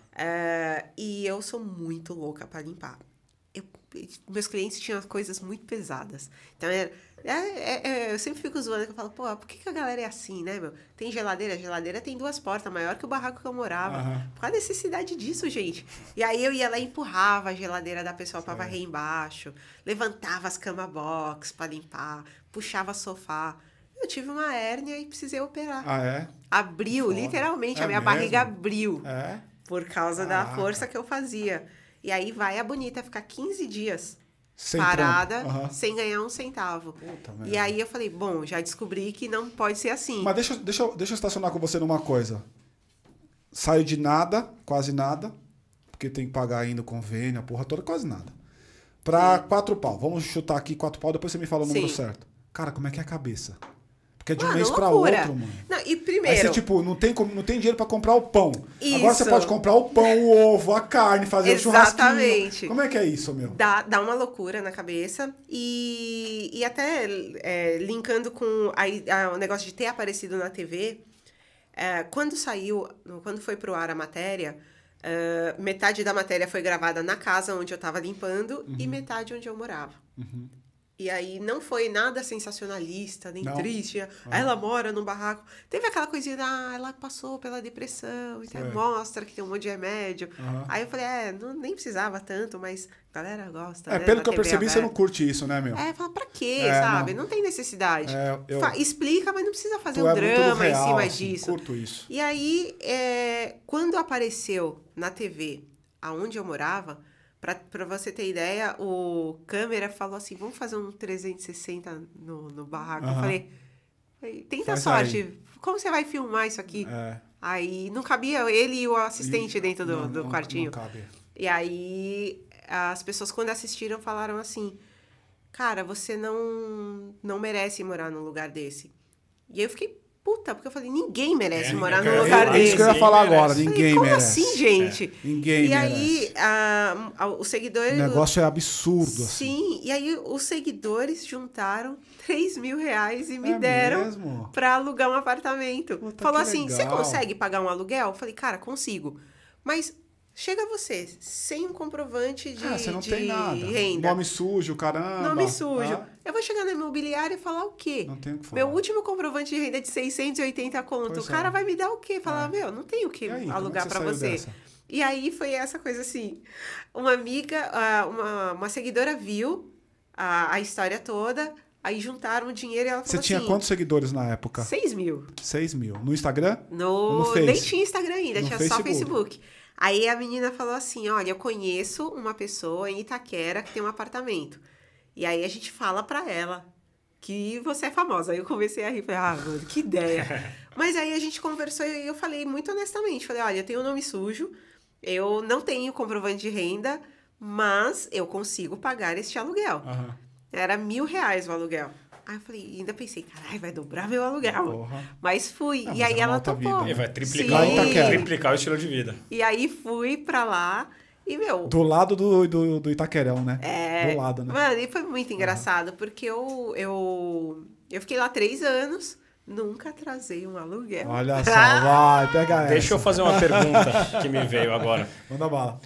E eu sou muito louca para limpar. Meus clientes tinham coisas muito pesadas. Então, eu sempre fico zoando, que eu falo, pô, por que a galera é assim, né, meu? Tem geladeira, a geladeira tem 2 portas, maior que o barraco que eu morava. Qual a necessidade disso, gente? E aí eu ia lá e empurrava a geladeira da pessoa para varrer embaixo, levantava as cama box para limpar, puxava sofá. Eu tive uma hérnia e precisei operar. Abriu, literalmente, a minha barriga abriu. Por causa da força que eu fazia. E aí vai a bonita ficar 15 dias Sem parada, trampo. sem ganhar um centavo. Puta E merda. aí eu falei, bom, já descobri que não pode ser assim. Mas deixa eu estacionar com você numa coisa. Saiu de nada, quase nada, porque tem que pagar ainda o convênio, a porra toda, quase nada. Pra 4 pau. Vamos chutar aqui 4 pau, depois você me fala o número certo. Cara, como é que é a cabeça? Porque é de um mês pra outro, mano. Não, e primeiro... Aí você, tipo, não tem dinheiro pra comprar o pão. Isso. Agora você pode comprar o pão, o ovo, a carne, fazer o churrasquinho. Exatamente. Como é que é isso, meu? Dá uma loucura na cabeça. E até linkando com o negócio de ter aparecido na TV, quando foi pro ar a matéria, metade da matéria foi gravada na casa onde eu tava limpando e metade onde eu morava. E aí não foi nada sensacionalista, nem triste. Ela mora num barraco. Teve aquela coisinha, ela passou pela depressão, então mostra que tem um monte de remédio. Aí eu falei, nem precisava tanto, mas a galera gosta. Né, pelo que eu percebi, você não curte isso, né, meu? Fala, pra quê, sabe? Não tem necessidade. Explica, mas não precisa fazer um muito drama real, em cima assim, disso. Curto isso. E aí, quando apareceu na TV aonde eu morava, pra você ter ideia, o câmera falou assim, vamos fazer um 360 no barraco. Eu falei, tenta Faz sorte. aí. Como você vai filmar isso aqui? Aí não cabia ele e o assistente dentro do quartinho. Não cabe. E aí as pessoas quando assistiram falaram assim, cara, você não merece morar num lugar desse. E aí eu fiquei puta, porque eu falei, ninguém merece morar num lugar desse. É isso que eu ia falar agora, Falei, ninguém como merece. assim, gente? Ninguém e merece. aí, os seguidores... O negócio é absurdo, assim. Sim, e aí os seguidores juntaram 3 mil reais e me É deram mesmo? pra alugar um apartamento. Puta, Falou que assim, você legal. consegue pagar um aluguel? Eu falei, cara, consigo. Mas chega você, sem um comprovante de, Você não de tem nada. renda. Nome sujo, caramba. Nome sujo. Eu vou chegar na imobiliária e falar o quê? Não tem o que falar. Meu último comprovante de renda é de 680 conto. Pois O cara é. vai me dar o quê? Falar, não tem o que E aí, como é alugar que pra saiu você. dessa? E aí foi essa coisa assim. Uma amiga, uma seguidora viu a história toda, aí juntaram o dinheiro e ela Você falou tinha assim... quantos seguidores na época? 6 mil. 6 mil. No Instagram? No Face? Nem tinha Instagram ainda, No tinha Facebook. só Facebook. Aí a menina falou assim, olha, eu conheço uma pessoa em Itaquera que tem um apartamento. E aí a gente fala pra ela que você é famosa. Aí eu comecei a rir, falei, mano, que ideia. Mas aí a gente conversou e eu falei muito honestamente, falei, olha, eu tenho um nome sujo, eu não tenho comprovante de renda, mas eu consigo pagar este aluguel. Era R$1.000 o aluguel. Aí eu falei, ainda pensei, caralho, vai dobrar meu aluguel. Porra. Mas fui. Ah, e mas aí é uma ela outra topou. vida. E vai triplicar, Sim. triplicar o estilo de vida. E aí fui pra lá E, meu... Do lado do Itaquerão, né? Do lado, né? Mano, e foi muito engraçado, porque eu fiquei lá 3 anos, nunca atrasei um aluguel. Olha só, vai, pega essa. Deixa eu fazer uma pergunta que me veio agora. Manda bala.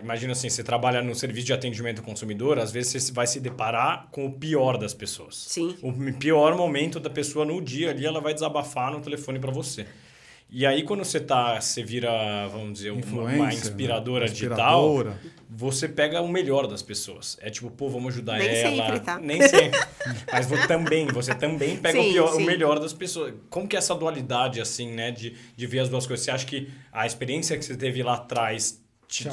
Imagina assim, você trabalha no serviço de atendimento ao consumidor, às vezes você vai se deparar com o pior das pessoas. Sim. O pior momento da pessoa no dia ali, ela vai desabafar no telefone para você. E aí, quando você vira, vamos dizer, uma inspiradora, né? Digital, você pega o melhor das pessoas. É tipo, pô, vamos ajudar Nem ela. Sempre, tá? Nem sempre. Mas você também pega o melhor das pessoas. Como que é essa dualidade, assim, né? De ver as duas coisas? Você acha que a experiência que você teve lá atrás te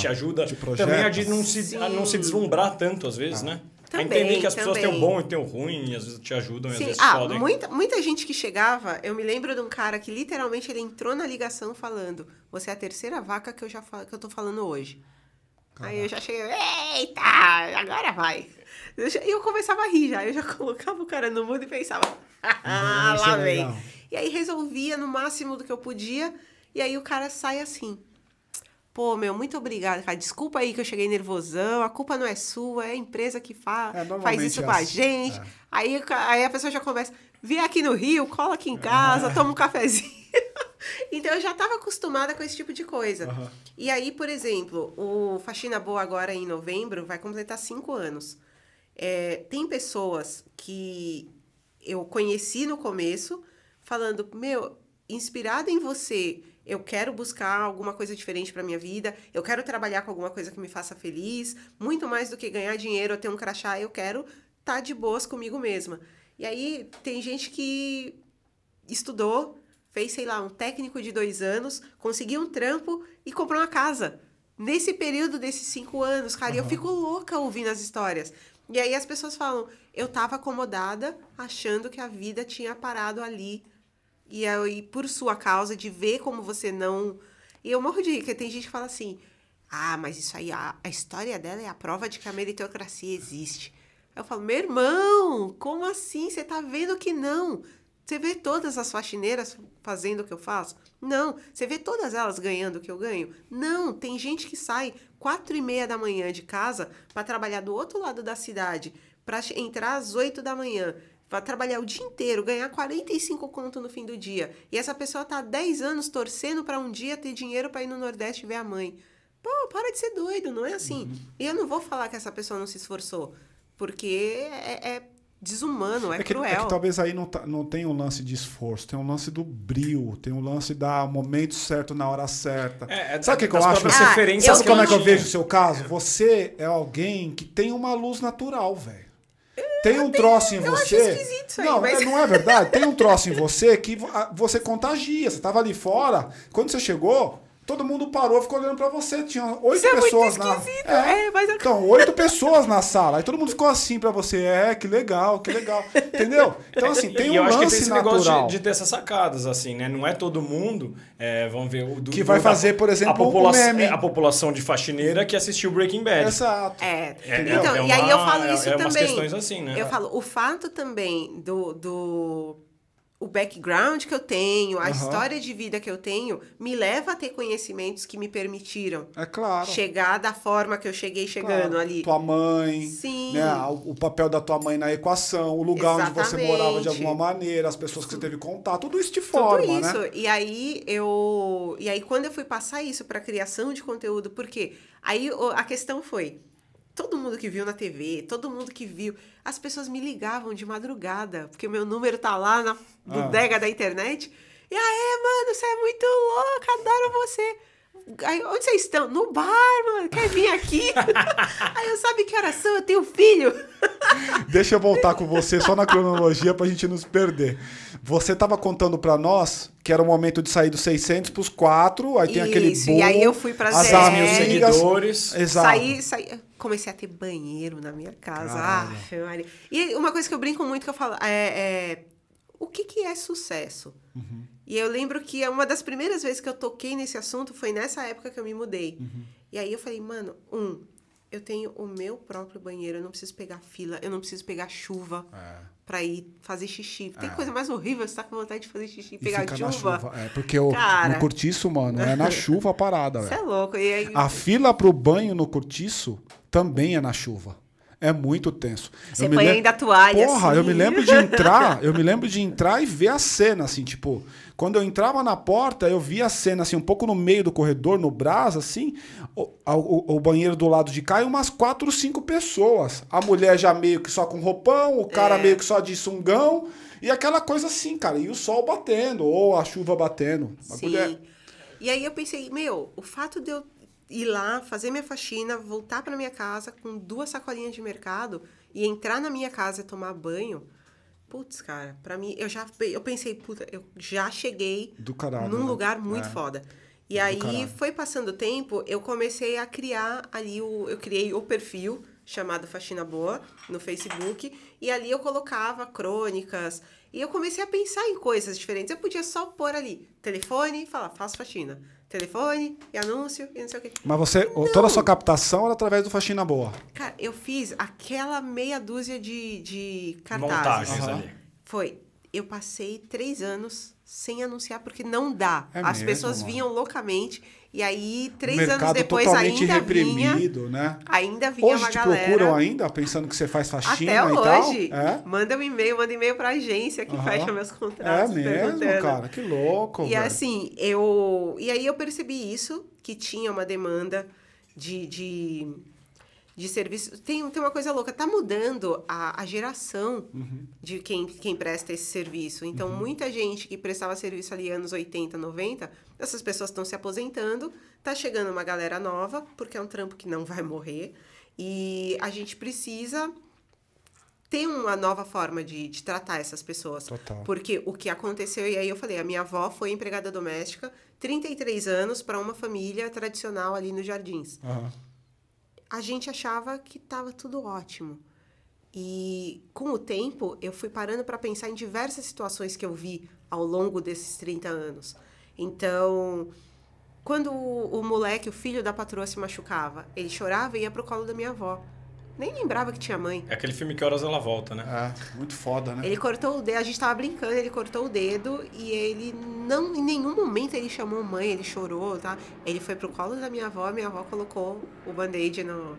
ajuda também a de não se deslumbrar tanto, às vezes, né? Também, a entender que as pessoas têm o bom e têm o ruim, e às vezes te ajudam e às vezes podem. Muita gente que chegava, eu me lembro de um cara que literalmente ele entrou na ligação falando: você é a terceira vaca que eu tô falando hoje. Caraca. Aí eu já cheguei, eita, agora vai. E eu começava a rir já, eu já colocava o cara no mudo e pensava, lá vem. E aí resolvia no máximo do que eu podia, e aí o cara sai assim. Pô, muito obrigada, cara. Desculpa aí que eu cheguei nervosão. A culpa não é sua, é a empresa que faz isso com a gente. Aí a pessoa já começa, vem aqui no Rio, cola aqui em casa, toma um cafezinho. Então, eu já estava acostumada com esse tipo de coisa. E aí, por exemplo, o Faxina Boa agora em novembro vai completar 5 anos. Tem pessoas que eu conheci no começo falando, inspirada em você... Eu quero buscar alguma coisa diferente para minha vida. Eu quero trabalhar com alguma coisa que me faça feliz. Muito mais do que ganhar dinheiro ou ter um crachá. Eu quero estar de boas comigo mesma. E aí, tem gente que estudou, fez, sei lá, um técnico de 2 anos, conseguiu um trampo e comprou uma casa. Nesse período desses 5 anos, cara. E eu fico louca ouvindo as histórias. E aí, as pessoas falam, eu tava acomodada, achando que a vida tinha parado ali. E aí, por sua causa, de ver como você não... E eu morro de rir, porque tem gente que fala assim, mas isso aí, a história dela é a prova de que a meritocracia existe. Eu falo, meu irmão, como assim? Você tá vendo que não? Você vê todas as faxineiras fazendo o que eu faço? Não. Você vê todas elas ganhando o que eu ganho? Não. Tem gente que sai 4h30 da manhã de casa para trabalhar do outro lado da cidade, para entrar às 8 da manhã, vai trabalhar o dia inteiro, ganhar 45 conto no fim do dia. E essa pessoa tá há 10 anos torcendo para um dia ter dinheiro para ir no Nordeste ver a mãe. Pô, para de ser doido, não é assim. E eu não vou falar que essa pessoa não se esforçou, porque é desumano, é cruel. É que talvez aí não tenha um lance de esforço, tem um lance do brio, tem um lance da momento certo na hora certa. Sabe o que eu acho? Sabe como é que eu vejo o seu caso? Você é alguém que tem uma luz natural, velho. Tem um troço em você... Eu acho esquisito isso aí, não é verdade? Tem um troço em você que você contagia. Você tava ali fora, quando você chegou, todo mundo parou, ficou olhando pra você. Tinha 8 pessoas na... Então, 8 pessoas na sala. Aí todo mundo ficou assim pra você. Que legal, que legal. Entendeu? Então, assim, tem um lance natural. E eu acho que tem esse negócio de ter essas sacadas, assim, né? Não é todo mundo, vamos ver... que vai fazer, por exemplo, o meme. A população de faxineira que assistiu Breaking Bad. Exato. Então, e aí eu falo isso também. Umas questões assim, né? Eu falo, o fato também o background que eu tenho, a história de vida que eu tenho, me leva a ter conhecimentos que me permitiram chegar da forma que eu cheguei chegando ali. Tua mãe, sim. Né, o papel da tua mãe na equação, o lugar onde você morava de alguma maneira, as pessoas que você teve contato, tudo isso te forma, tudo isso. Né? E aí quando eu fui passar isso para criação de conteúdo, porque aí a questão foi, todo mundo que viu na TV, todo mundo que viu, as pessoas me ligavam de madrugada, porque o meu número tá lá no Bodega da internet. E aí, mano, você é muito louca, adoro você. Aí, onde vocês estão? No bar, mano, quer vir aqui? Aí eu, sabe que horas são? Eu tenho filho. Deixa eu voltar com você só na cronologia pra gente não se perder. Você tava contando pra nós que era o momento de sair dos 600 pros 4, aí tem aquele boom. E aí eu fui pra 10.000 seguidores. Exato. Saí, comecei a ter banheiro na minha casa. E uma coisa que eu brinco muito, que eu falo, o que é sucesso? E eu lembro que uma das primeiras vezes que eu toquei nesse assunto foi nessa época que eu me mudei. E aí eu falei, mano, eu tenho o meu próprio banheiro, eu não preciso pegar fila, eu não preciso pegar chuva pra ir fazer xixi. Tem coisa mais horrível, você tá com vontade de fazer xixi e pegar fica chuva. na chuva. Porque Cara, no cortiço, mano, é na chuva a parada, Você velho. é louco. E aí, A fila pro banho no cortiço também é na chuva. É muito tenso. você põe ainda a toalha, Porra, assim. eu me lembro de entrar e ver a cena, assim, tipo, quando eu entrava na porta, eu via a cena, assim, um pouco no meio do corredor, no brás, assim, o banheiro do lado de cá e umas 4 ou 5 pessoas. A mulher já meio que só com roupão, o cara meio que só de sungão, e aquela coisa assim, cara, e o sol batendo, ou a chuva batendo. Sim. E aí eu pensei, o fato de eu ir lá, fazer minha faxina, voltar pra minha casa com 2 sacolinhas de mercado e entrar na minha casa e tomar banho, putz, cara, pra mim, eu pensei, puta, eu já cheguei Do caralho, num né? lugar muito foda. E aí, caralho. foi passando o tempo, eu comecei a criar ali, eu criei o perfil chamado Faxina Boa no Facebook, e ali eu colocava crônicas, e eu comecei a pensar em coisas diferentes. Eu podia só pôr ali telefone e falar, faço faxina. Telefone e anúncio e não sei o quê. Mas toda a sua captação era através do Faxina Boa. Cara, eu fiz aquela meia dúzia de cartazes. Montagens ali. Foi. Eu passei 3 anos sem anunciar, porque não dá. É As mesmo, pessoas mano. vinham loucamente, e aí, 3 Mercado anos depois, totalmente ainda reprimido, vinha... né? Ainda vinha Hoje uma te galera... procuram ainda, pensando que você faz faxina Até e tal? hoje. Manda um e-mail, manda e-mail pra agência que fecha meus É contratos. mesmo, perguntando. cara? Que louco, E velho. assim, E aí eu percebi isso, que tinha uma demanda de serviço. Tem uma coisa louca, tá mudando a geração de quem presta esse serviço. Então, muita gente que prestava serviço ali anos 80, 90, essas pessoas estão se aposentando, tá chegando uma galera nova, porque é um trampo que não vai morrer, e a gente precisa ter uma nova forma de tratar essas pessoas. Total. Porque o que aconteceu, e aí eu falei, a minha avó foi empregada doméstica, 33 anos, para uma família tradicional ali nos Jardins. A gente achava que estava tudo ótimo. E com o tempo, eu fui parando para pensar em diversas situações que eu vi ao longo desses 30 anos. Então, quando o moleque, o filho da patroa se machucava, ele chorava e ia pro colo da minha avó. Nem lembrava que tinha mãe. É aquele filme Que Horas Ela Volta, né? Muito foda, né? Ele cortou o dedo, a gente tava brincando, ele cortou o dedo e ele não, em nenhum momento ele chamou mãe, ele chorou, tá? Ele foi pro colo da minha avó colocou o band-aid no...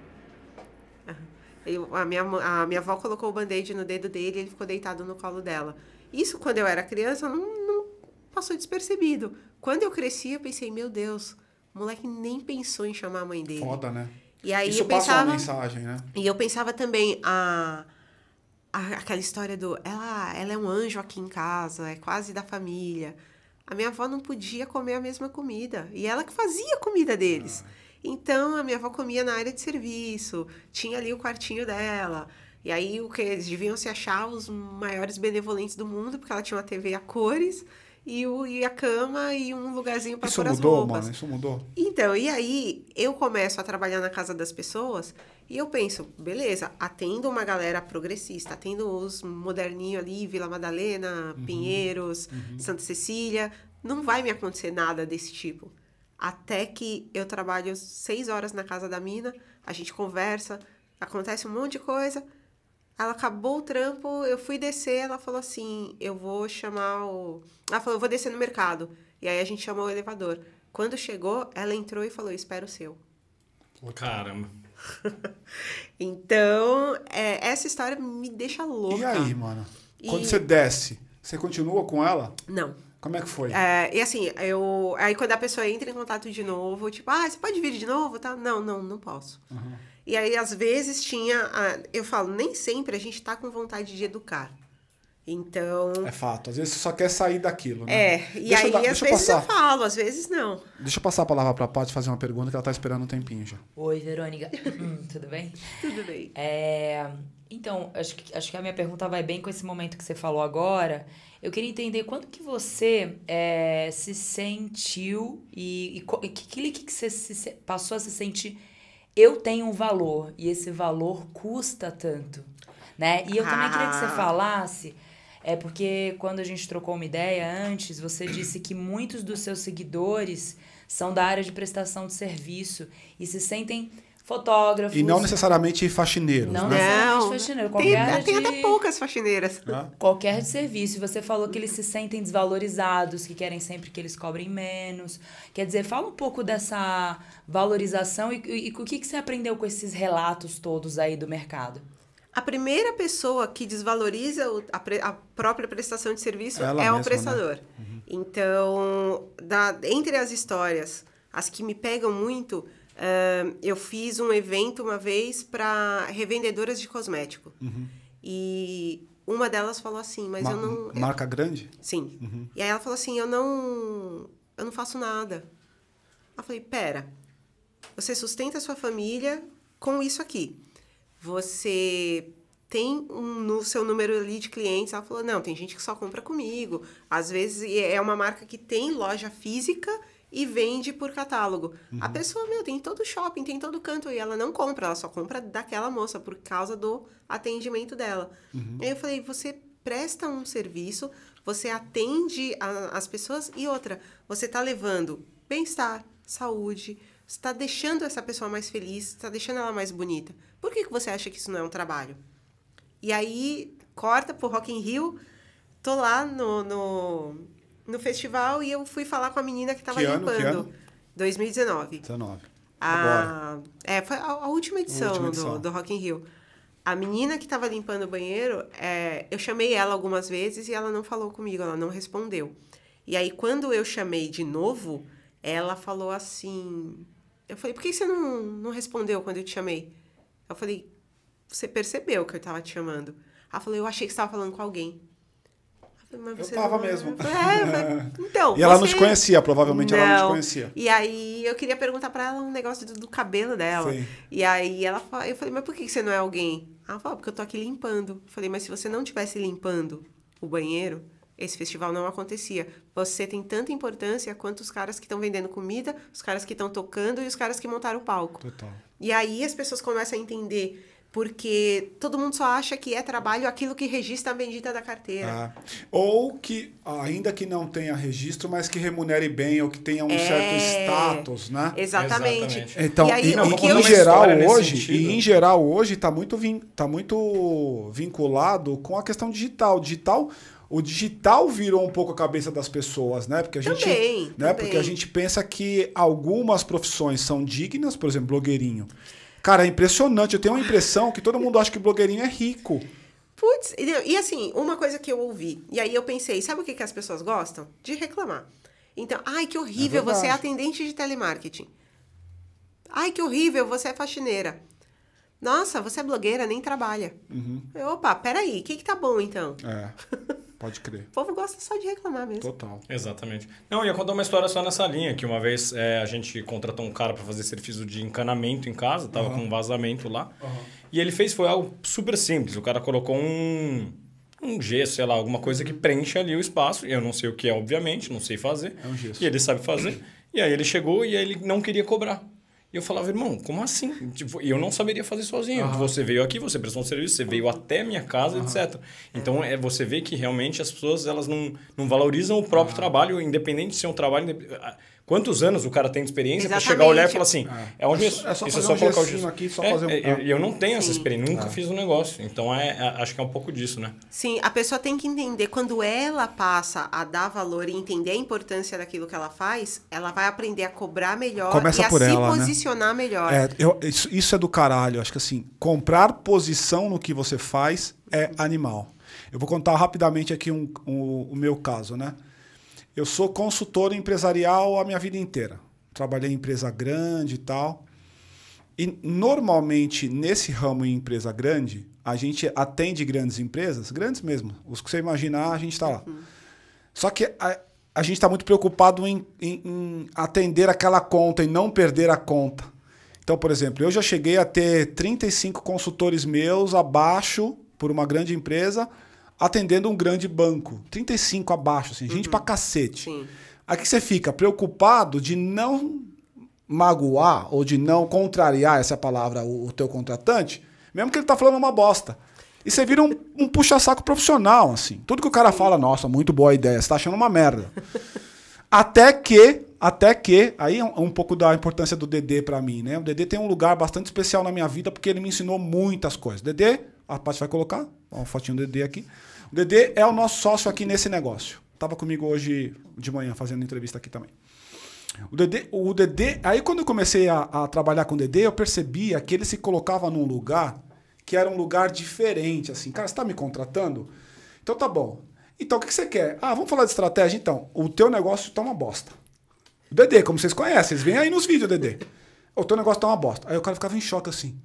A minha avó colocou o band-aid no dedo dele e ele ficou deitado no colo dela. Isso, quando eu era criança, não passou despercebido. Quando eu cresci, eu pensei, meu Deus, o moleque nem pensou em chamar a mãe dele. Foda, né? E aí Isso eu passa pensava, uma mensagem, né? E eu pensava também, aquela história do... Ela é um anjo aqui em casa, é quase da família. A minha avó não podia comer a mesma comida. E ela que fazia a comida deles. Então, a minha avó comia na área de serviço. Tinha ali o quartinho dela. E aí, eles deviam se achar os maiores benevolentes do mundo, porque ela tinha uma TV a cores... E a cama e um lugarzinho para pôr as roupas. Mano, isso mudou. Então, e aí eu começo a trabalhar na casa das pessoas e eu penso, beleza, atendo uma galera progressista, atendo os moderninhos ali, Vila Madalena, Pinheiros, Santa Cecília, não vai me acontecer nada desse tipo. Até que eu trabalho 6 horas na casa da mina, a gente conversa, acontece um monte de coisa... Ela acabou o trampo, eu fui descer, ela falou assim, eu vou chamar o... Ela falou, eu vou descer no mercado. E aí a gente chamou o elevador. Quando chegou, ela entrou e falou, espera o seu. Caramba. Então, essa história me deixa louca. E aí, mano? Quando você desce, você continua com ela? Não. Como é que foi? E assim, aí quando a pessoa entra em contato de novo, tipo, você pode vir de novo? Tá? Não posso. E aí, às vezes, eu falo, nem sempre a gente tá com vontade de educar. Então... É fato. Às vezes você só quer sair daquilo, né? Às vezes eu falo, às vezes não. Deixa eu passar a palavra pra Paty fazer uma pergunta que ela tá esperando um tempinho já. Oi, Verônica. Tudo bem? Tudo bem. Então, acho que a minha pergunta vai bem com esse momento que você falou agora. Eu queria entender quando que você se sentiu e que você passou a se sentir... Eu tenho um valor e esse valor custa tanto, né? E eu também queria que você falasse, porque quando a gente trocou uma ideia antes, você disse que muitos dos seus seguidores são da área de prestação de serviço e se sentem fotógrafos. E não necessariamente faxineiros, Não né? necessariamente faxineiro. Qualquer Tem até poucas faxineiras. Qualquer serviço. Você falou que eles se sentem desvalorizados, que querem sempre que eles cobrem menos. Quer dizer, fala um pouco dessa valorização e o que você aprendeu com esses relatos todos aí do mercado? A primeira pessoa que desvaloriza a própria prestação de serviço Ela é o mesma, prestador. né? Uhum. Então, entre as histórias, as que me pegam muito, eu fiz um evento uma vez para revendedoras de cosmético. Uhum. E uma delas falou assim, mas eu não... Marca grande? Sim. Uhum. E aí ela falou assim, eu não faço nada. Eu falei, pera, você sustenta a sua família com isso aqui. Você tem no seu número ali de clientes. Ela falou, não, tem gente que só compra comigo. Às vezes é uma marca que tem loja física e vende por catálogo. Uhum. A pessoa, tem todo shopping, tem todo canto, e ela não compra, ela só compra daquela moça por causa do atendimento dela. Uhum. Aí eu falei, você presta um serviço, você atende as pessoas, e outra, você está levando bem-estar, saúde, você está deixando essa pessoa mais feliz, está deixando ela mais bonita. Por que você acha que isso não é um trabalho? E aí, corta pro Rock in Rio, tô lá no festival e eu fui falar com a menina que estava limpando. Que ano? 2019. 19. Agora. Foi a última edição, edição. do Rock in Rio. A menina que estava limpando o banheiro, eu chamei ela algumas vezes e ela não falou comigo, ela não respondeu. E aí, quando eu chamei de novo, ela falou assim... Eu falei, por que você não respondeu quando eu te chamei? Eu falei, você percebeu que eu estava te chamando? Ela falou, eu achei que você estava falando com alguém. Eu falei, mas você tava não... mesmo. Eu falei, então, E ela não te conhecia, provavelmente ela não te conhecia. E aí eu queria perguntar pra ela um negócio do cabelo dela. Sim. E aí eu falei, mas por que você não é alguém? Ela falou, porque eu tô aqui limpando. Eu falei, mas se você não estivesse limpando o banheiro, esse festival não acontecia. Você tem tanta importância quanto os caras que estão vendendo comida, os caras que estão tocando e os caras que montaram o palco. Total. E aí as pessoas começam a entender, porque todo mundo só acha que é trabalho aquilo que registra a bendita da carteira. Ou que, ainda que não tenha registro, mas que remunere bem, ou que tenha um certo status, né? Exatamente. Então, E aí, em o que eu... geral, hoje está muito vinculado com a questão digital. O digital virou um pouco a cabeça das pessoas, né? Porque a gente, Também. Porque a gente pensa que algumas profissões são dignas, por exemplo, blogueirinho. Cara, é impressionante. Eu tenho uma impressão que todo mundo acha que blogueirinho é rico. Putz, e assim, uma coisa que eu ouvi, e aí eu pensei, sabe o que as pessoas gostam? De reclamar. Então, ai, que horrível, você é atendente de telemarketing. Ai, que horrível, você é faxineira. Nossa, você é blogueira, nem trabalha. Uhum. Opa, peraí, o que tá bom então? Pode crer. O povo gosta só de reclamar mesmo. Total. Exatamente. Não, eu ia contar uma história só nessa linha, que uma vez a gente contratou um cara para fazer serviço de encanamento em casa, tava com um vazamento lá, e ele foi algo super simples, o cara colocou um gesso, sei lá, alguma coisa que preenche ali o espaço, eu não sei o que é, obviamente, não sei fazer, É um gesso. e ele sabe fazer, e aí ele chegou e aí ele não queria cobrar. E eu falava, irmão, como assim? Tipo, eu não saberia fazer sozinho. Você veio aqui, você prestou um serviço, você veio até minha casa, etc. Então, você vê que realmente as pessoas elas não valorizam o próprio trabalho, independente de ser um trabalho... Quantos anos o cara tem de experiência para chegar a olhar e falar assim, é um gesso. É só Isso fazer é só um colocar o gessinho gesso. aqui, só fazer um... Eu não tenho essa experiência, nunca fiz um negócio. Então, acho que é um pouco disso, né? Sim, a pessoa tem que entender, quando ela passa a dar valor e entender a importância daquilo que ela faz, ela vai aprender a cobrar melhor Começa e a por se ela, posicionar melhor. Isso é do caralho. Acho que assim, comprar posição no que você faz é animal. Eu vou contar rapidamente aqui o meu caso, né? Eu sou consultor empresarial a minha vida inteira. Trabalhei em empresa grande e tal. E normalmente, nesse ramo em empresa grande, a gente atende grandes empresas, grandes mesmo. Os que você imaginar, a gente está lá. Só que a gente está muito preocupado em atender aquela conta e não perder a conta. Então, por exemplo, eu já cheguei a ter 35 consultores meus abaixo, por uma grande empresa, atendendo um grande banco. 35 abaixo, assim, gente pra cacete. Sim. Aqui você fica preocupado de não magoar ou de não contrariar, essa é a palavra, o teu contratante, mesmo que ele tá falando uma bosta. E você vira um puxa-saco profissional, assim. Tudo que o cara fala, nossa, muito boa ideia, você tá achando uma merda. Até que até que... Aí é um pouco da importância do Dedê pra mim, né? O Dedê tem um lugar bastante especial na minha vida porque ele me ensinou muitas coisas. Dedê, a Paty vai colocar, ó, uma fotinho do Dedê aqui. O Dedê é o nosso sócio aqui nesse negócio. Tava comigo hoje de manhã fazendo entrevista aqui também. O Dedê, aí quando eu comecei a trabalhar com o Dedê, eu percebia que ele se colocava num lugar que era um lugar diferente, assim. Cara, você tá me contratando? Então tá bom. Então o que você quer? Ah, vamos falar de estratégia? Então, o teu negócio tá uma bosta. O Dedê, como vocês conhecem, vocês veem aí nos vídeos, Dedê. O teu negócio tá uma bosta. Aí o cara ficava em choque assim.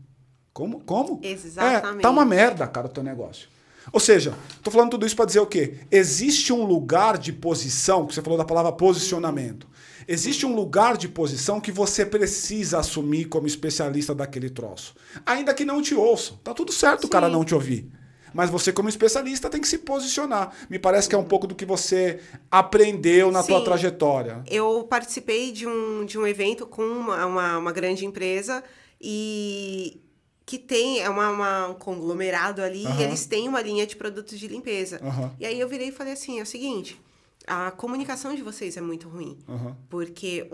Como? Exatamente. Tá uma merda, cara, o teu negócio. Ou seja, tô falando tudo isso para dizer o quê? Existe um lugar de posição, que você falou da palavra posicionamento. Existe um lugar de posição que você precisa assumir como especialista daquele troço. Ainda que não te ouçam. Tá tudo certo o cara não te ouvir. Mas você, como especialista, tem que se posicionar. Me parece que é um pouco do que você aprendeu na tua trajetória. Eu participei de um evento com uma grande empresa e que tem um conglomerado ali e eles têm uma linha de produtos de limpeza. E aí eu virei e falei assim, é o seguinte, a comunicação de vocês é muito ruim. Porque,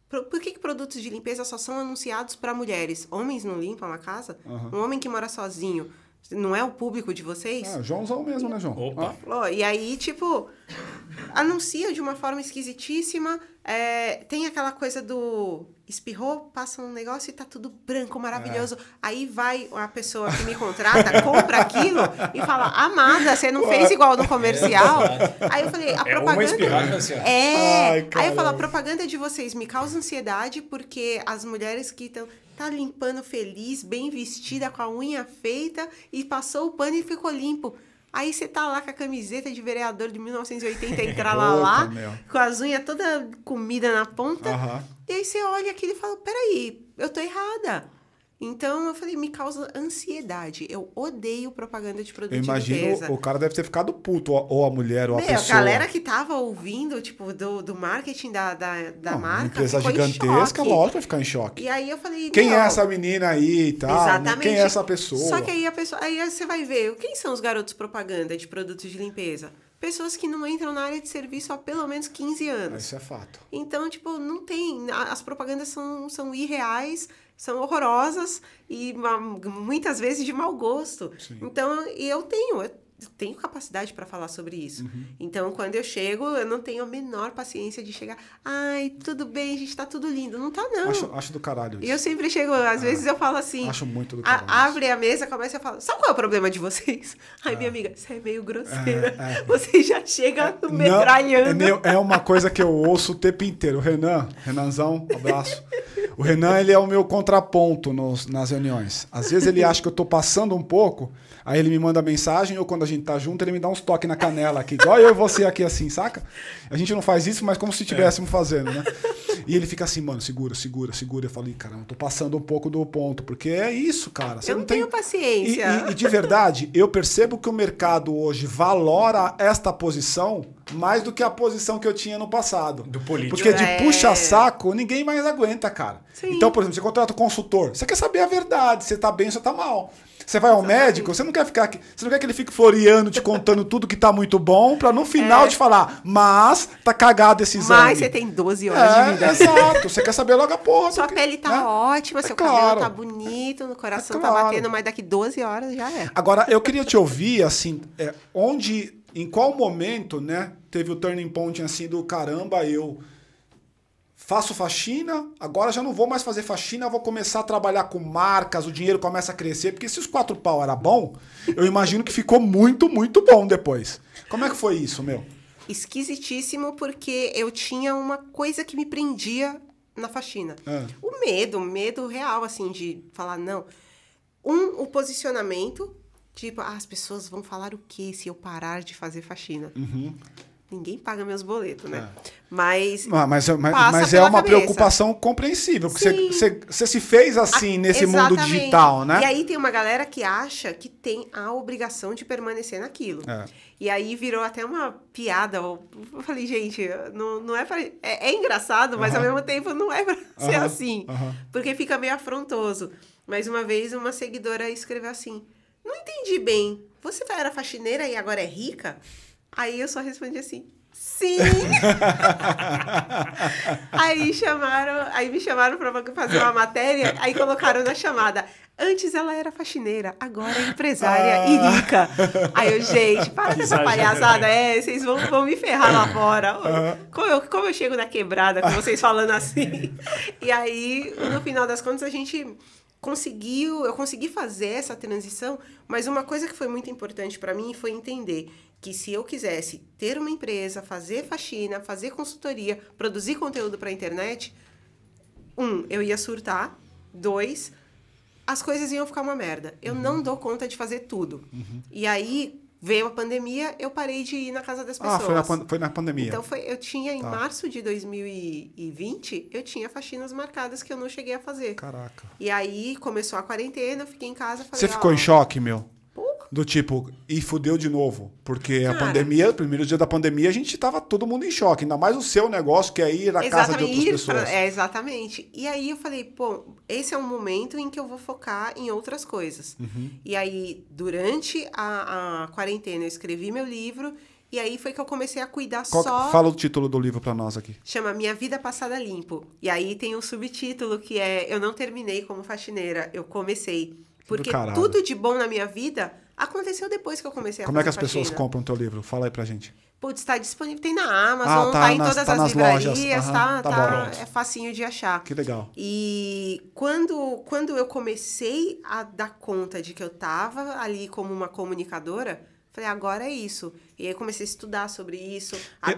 por que produtos de limpeza só são anunciados para mulheres? Homens não limpam a casa? Um homem que mora sozinho não é o público de vocês? Joãozão mesmo, né, João? Opa! E aí, tipo, anuncia de uma forma esquisitíssima. Tem aquela coisa do espirrou, passa um negócio e tá tudo branco, maravilhoso. Aí vai a pessoa que me contrata, compra aquilo e fala, amada, você não fez igual no comercial? Aí eu falei, a propaganda... uma espirrada, assim. Aí eu falo, a propaganda de vocês me causa ansiedade porque as mulheres que estão... Tá limpando feliz, bem vestida, com a unha feita e passou o pano e ficou limpo. Aí você tá lá com a camiseta de vereador de 1980 e lá, com as unhas toda comida na ponta. E aí você olha aquilo e fala, peraí, eu tô errada. Então, eu falei, me causa ansiedade. Eu odeio propaganda de produto de limpeza. Eu imagino, o cara deve ter ficado puto, ou a mulher, ou a pessoa. A galera que tava ouvindo, tipo, do marketing da marca, uma empresa ficou gigantesca, em choque. lógico, vai ficar em choque. E aí eu falei, quem é essa menina aí e tal? Exatamente. Quem é essa pessoa? Só que aí você vai ver, quem são os garotos propaganda de produtos de limpeza? Pessoas que não entram na área de serviço há pelo menos 15 anos. Isso é fato. Então, tipo, não tem... As propagandas são irreais, são horrorosas e muitas vezes de mau gosto. Sim. Então, eu tenho capacidade para falar sobre isso. Então, quando eu chego, eu não tenho a menor paciência de chegar... Ai, tudo bem, gente, tá tudo lindo. Não tá, não. Acho do caralho isso. E eu sempre chego, às vezes eu falo assim... Acho muito do caralho. Abre a mesa, começa a falar... Sabe qual é o problema de vocês? Ai, minha amiga, você é meio grosseira. Você já chega metralhando. É uma coisa que eu ouço o tempo inteiro. Renanzão, abraço. O Renan, ele é o meu contraponto nas reuniões. Às vezes ele acha que eu tô passando um pouco, aí ele me manda mensagem, ou quando a gente tá junto, ele me dá uns toques na canela aqui. Igual eu e você aqui assim, saca? A gente não faz isso, mas como se estivéssemos fazendo, né? E ele fica assim, mano, segura. Eu falo, caramba, eu tô passando um pouco do ponto, porque é isso, cara. Você eu não tenho paciência. E de verdade, eu percebo que o mercado hoje valora esta posição mais do que a posição que eu tinha no passado. Do político. Porque de puxa-saco, ninguém mais aguenta, cara. Sim. Então, por exemplo, você contrata um consultor, você quer saber a verdade, você tá bem ou você tá mal. Você vai ao médico, você não quer que ele fique floreando, te contando tudo que tá muito bom, pra no final te falar, mas tá cagado esse exame. Mas você tem 12 horas de vida. Exato, você quer saber logo a porra. Sua pele tá ótima, seu cabelo tá bonito, no coração tá batendo, mas daqui 12 horas já é. Agora, eu queria te ouvir, assim, em qual momento, né, teve o turning point, assim, do caramba, eu faço faxina, agora já não vou mais fazer faxina, eu vou começar a trabalhar com marcas, o dinheiro começa a crescer, porque se os 4 pau era bom, eu imagino que ficou muito, muito bom depois. Como é que foi isso, meu? Esquisitíssimo, porque eu tinha uma coisa que me prendia na faxina. O medo real, assim, de falar, não. O posicionamento, tipo, as pessoas vão falar o quê se eu parar de fazer faxina? Ninguém paga meus boletos, né? Mas é uma preocupação compreensível, porque você se fez assim nesse mundo digital, né? E aí tem uma galera que acha que tem a obrigação de permanecer naquilo. E aí virou até uma piada. Eu falei, gente, não é pra... É engraçado, mas ao mesmo tempo não é pra ser assim. Porque fica meio afrontoso. Mas uma vez uma seguidora escreveu assim, não entendi bem, você era faxineira e agora é rica? Aí eu só respondi assim, Sim! Aí me chamaram para fazer uma matéria, aí colocaram na chamada. Antes ela era faxineira, agora é empresária e rica. Aí eu, gente, para com essa palhaçada. Vocês vão me ferrar lá fora. Como eu chego na quebrada com vocês falando assim? E aí, no final das contas, eu consegui fazer essa transição, mas uma coisa que foi muito importante para mim foi entender que se eu quisesse ter uma empresa, fazer faxina, fazer consultoria, produzir conteúdo para a internet, eu ia surtar, 2, as coisas iam ficar uma merda. Eu não dou conta de fazer tudo. E aí, veio a pandemia, eu parei de ir na casa das pessoas. Foi na pandemia. Então, eu tinha, em março de 2020, eu tinha faxinas marcadas que eu não cheguei a fazer. Caraca. E aí, começou a quarentena, eu fiquei em casa, falei... Você ficou em choque, meu? Do tipo, e fudeu de novo. Porque a pandemia, o primeiro dia da pandemia, a gente tava todo mundo em choque. Ainda mais o seu negócio, que é ir na casa de outras pessoas. Exatamente. E aí eu falei, esse é um momento em que eu vou focar em outras coisas. E aí, durante a quarentena, eu escrevi meu livro. E aí foi que eu comecei a cuidar Fala o título do livro pra nós aqui. Chama Minha Vida Passada Limpo. E aí tem um subtítulo que é Eu não terminei como faxineira, eu comecei. Porque tudo de bom na minha vida aconteceu depois que eu comecei a fazer faxina. Como é que as pessoas compram o teu livro? Fala aí pra gente. Putz, tá disponível, tem na Amazon, tá em todas as livrarias, lojas. É facinho de achar. Que legal. E quando eu comecei a dar conta de que eu tava ali como uma comunicadora, falei, agora é isso. E aí comecei a estudar sobre isso, a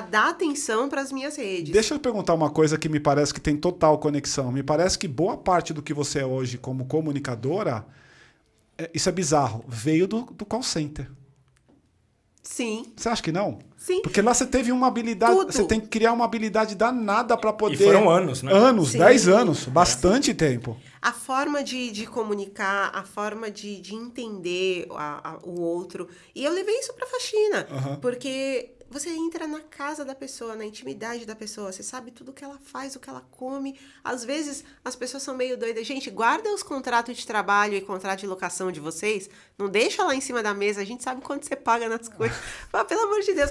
dar atenção para as minhas redes. Deixa eu perguntar uma coisa que me parece que tem total conexão. Me parece que boa parte do que você é hoje como comunicadora, isso é bizarro, veio do call center. Sim. Você acha que não? Sim. Porque lá você teve uma habilidade, você tem que criar uma habilidade danada para poder... E foram anos, né? Anos, Sim. 10 anos, bastante tempo. A forma de comunicar, a forma de entender o outro. E eu levei isso pra faxina. Porque você entra na casa da pessoa, na intimidade da pessoa. Você sabe tudo o que ela faz, o que ela come. Às vezes, as pessoas são meio doidas. Gente, guarda os contratos de trabalho e contrato de locação de vocês. Não deixa lá em cima da mesa. A gente sabe quanto você paga nas coisas. Fala, pelo amor de Deus.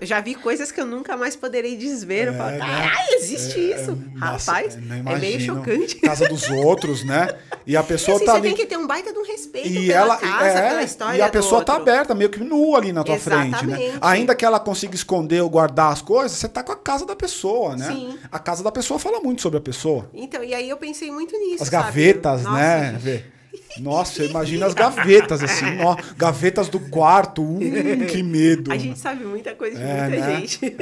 Já vi coisas que eu nunca mais poderei desver. Eu falo, caralho, existe isso. Rapaz, é meio chocante. Casa dos outros, né? E a pessoa assim, tá você ali... tem que ter um baita de um respeito e pela casa, pela história. E a pessoa do tá outro. aberta, meio que nua ali na tua frente, né? Ainda que ela consiga esconder ou guardar as coisas, você tá com a casa da pessoa, né? Sim. A casa da pessoa fala muito sobre a pessoa. Então, e aí eu pensei muito nisso, as gavetas, sabe? né? Nossa, imagina as gavetas, assim, gavetas do quarto, que medo. A gente sabe muita coisa de muita gente.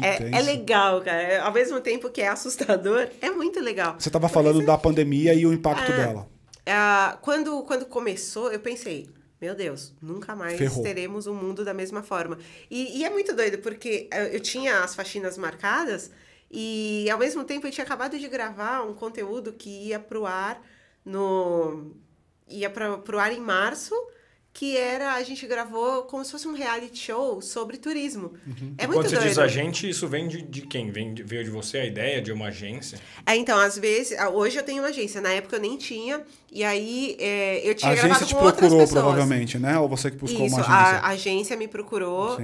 É legal, cara. Ao mesmo tempo que é assustador, é muito legal. Você estava falando da pandemia e o impacto dela. Quando começou, eu pensei, meu Deus, nunca mais teremos um mundo da mesma forma. E é muito doido, porque eu tinha as faxinas marcadas e, ao mesmo tempo, eu tinha acabado de gravar um conteúdo que ia pro ar pro ar em março, que a gente gravou como se fosse um reality show sobre turismo. É muito doido. Quando você diz a gente, isso vem de quem? Veio de você a ideia de uma agência? Então, às vezes, hoje eu tenho uma agência, na época eu nem tinha, e aí eu tinha gravado com outras pessoas. A agência te procurou, provavelmente, né? Ou você que buscou uma agência? A agência me procurou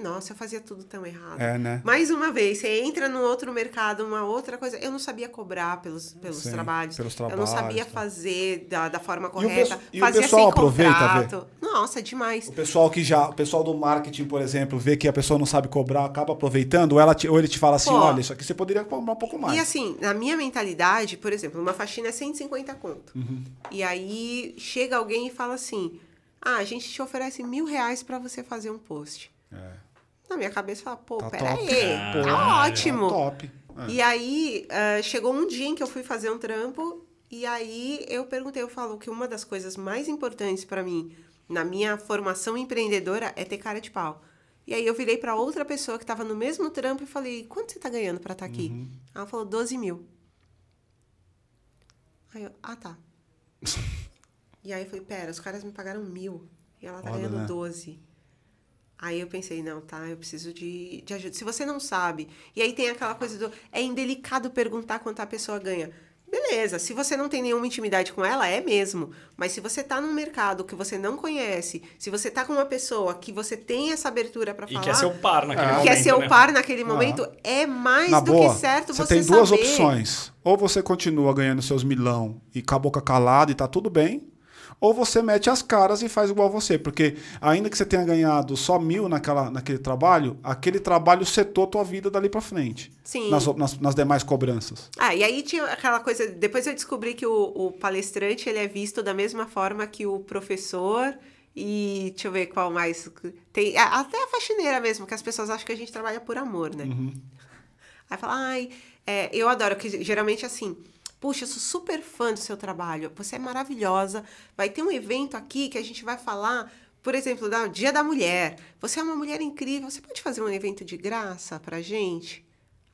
nossa, eu fazia tudo tão errado. Né? Mais uma vez, você entra num outro mercado, uma outra coisa, eu não sabia cobrar pelos trabalhos. Eu não sabia fazer da forma correta. E o pessoal aproveita, Nossa, demais. O pessoal do marketing, por exemplo, vê que a pessoa não sabe cobrar, acaba aproveitando, ou ele te fala assim, olha, isso aqui você poderia cobrar um pouco mais. E assim, na minha mentalidade, por exemplo, uma faxina é 150 conto. E aí chega alguém e fala assim, a gente te oferece R$1.000 pra você fazer um post. Na minha cabeça, fala, peraí, tá ótimo. Tá top. E aí, chegou um dia em que eu fui fazer um trampo. E aí eu falo que uma das coisas mais importantes pra mim, na minha formação empreendedora, é ter cara de pau. E aí eu virei pra outra pessoa que tava no mesmo trampo e falei, quanto você tá ganhando pra estar aqui? Ela falou, 12 mil. Aí eu, tá. E aí eu falei, pera, os caras me pagaram 1.000 e ela tá ganhando 12. Aí eu pensei, não, eu preciso de ajuda. Se você não sabe, e aí tem aquela coisa é indelicado perguntar quanto a pessoa ganha. Beleza. beleza. Se você não tem nenhuma intimidade com ela, é mesmo. Mas se você tá num mercado que você não conhece, se você tá com uma pessoa que você tem essa abertura para falar... E quer ser o par naquele momento, quer ser né? o par naquele momento, é mais Na do boa, que certo você você tem duas saber. opções. Ou você continua ganhando seus milão e com a boca calada e tá tudo bem, ou você mete as caras e faz igual você. Porque ainda que você tenha ganhado só 1.000 naquele trabalho, aquele trabalho setou tua vida dali pra frente. Sim. Nas demais cobranças. E aí tinha aquela coisa... Depois eu descobri que o palestrante ele é visto da mesma forma que o professor... E deixa eu ver qual mais... Tem, até a faxineira mesmo, que as pessoas acham que a gente trabalha por amor, né? Aí fala, eu adoro, que geralmente assim... Puxa, eu sou super fã do seu trabalho, você é maravilhosa, vai ter um evento aqui que a gente vai falar, por exemplo, do Dia da Mulher. Você é uma mulher incrível, você pode fazer um evento de graça pra gente?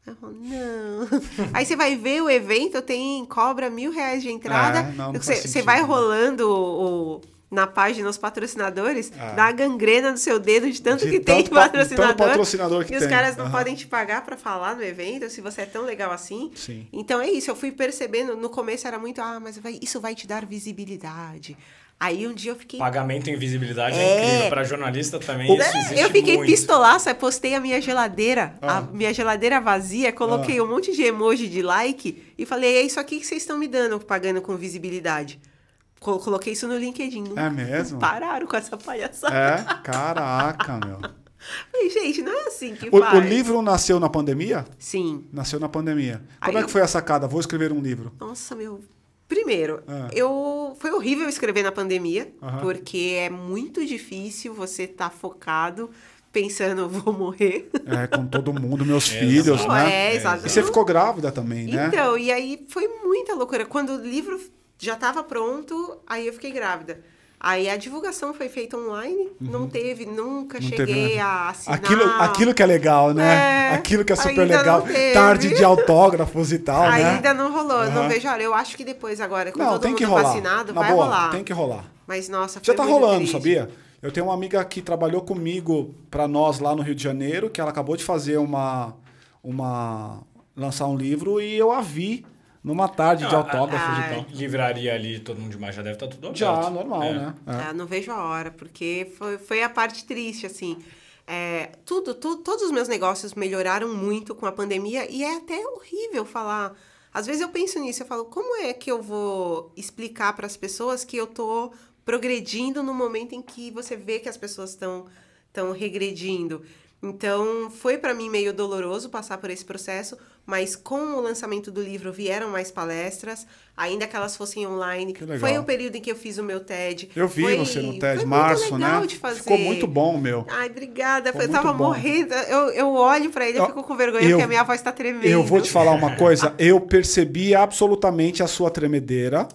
Eu falo, não. Aí você vai ver o evento, cobra R$1.000 de entrada, você vai rolando na página os patrocinadores, dá a gangrena no seu dedo de tanto que tem patrocinador, que os caras não podem te pagar para falar no evento, se você é tão legal assim. Sim. Então é isso, eu fui percebendo, no começo era muito, mas isso vai te dar visibilidade. Aí um dia eu fiquei... Pagamento em visibilidade é incrível. Para jornalista também isso existe Eu fiquei muito. pistolaça, postei a minha geladeira, a minha geladeira vazia, coloquei um monte de emoji de like e falei, é isso aqui que vocês estão me dando, pagando com visibilidade. Coloquei isso no LinkedIn. É mesmo? Pararam com essa palhaçada. Caraca, meu. Falei, gente, não é assim que O faz. livro nasceu na pandemia? Sim. Nasceu na pandemia. Como é que foi a sacada? Vou escrever um livro. Nossa, meu... Primeiro, foi horrível escrever na pandemia, porque é muito difícil você estar focado, pensando, vou morrer. Com todo mundo, meus filhos, né? Exato. E você ficou grávida também, né? Então, e aí foi muita loucura. Quando o livro já estava pronto, aí eu fiquei grávida. Aí a divulgação foi feita online, nunca cheguei a assinar. Aquilo que é legal, né? Aquilo que é super legal. Tarde de autógrafos e tal, né? Ainda não rolou, não vejo. Olha, eu acho que depois agora, com todo mundo rolar. Vacinado, Na vai boa, rolar. Tem que rolar. Mas, nossa, foi já tá muito rolando, triste. sabia? Eu tenho uma amiga que trabalhou comigo pra nós lá no Rio de Janeiro, que ela acabou de fazer lançar um livro e eu a vi numa tarde de autógrafos e tal. Livraria ali, todo mundo demais já deve estar tudo aberto. Já, normal, né? Não vejo a hora, porque foi a parte triste, assim. Todos os meus negócios melhoraram muito com a pandemia e é até horrível falar. Às vezes eu penso nisso, eu falo, como é que eu vou explicar para as pessoas que eu tô progredindo no momento em que você vê que as pessoas estão regredindo? Então, foi para mim meio doloroso passar por esse processo, mas com o lançamento do livro vieram mais palestras, ainda que elas fossem online. Foi o período em que eu fiz o meu TED. Eu vi você no TED, foi março, muito legal né? de fazer. Ficou muito bom, meu. Ai, obrigada. Ficou eu tava morrendo. Eu olho para ele e fico com vergonha, porque a minha voz tá tremendo. Eu vou te falar uma coisa. Eu percebi absolutamente a sua tremedeira.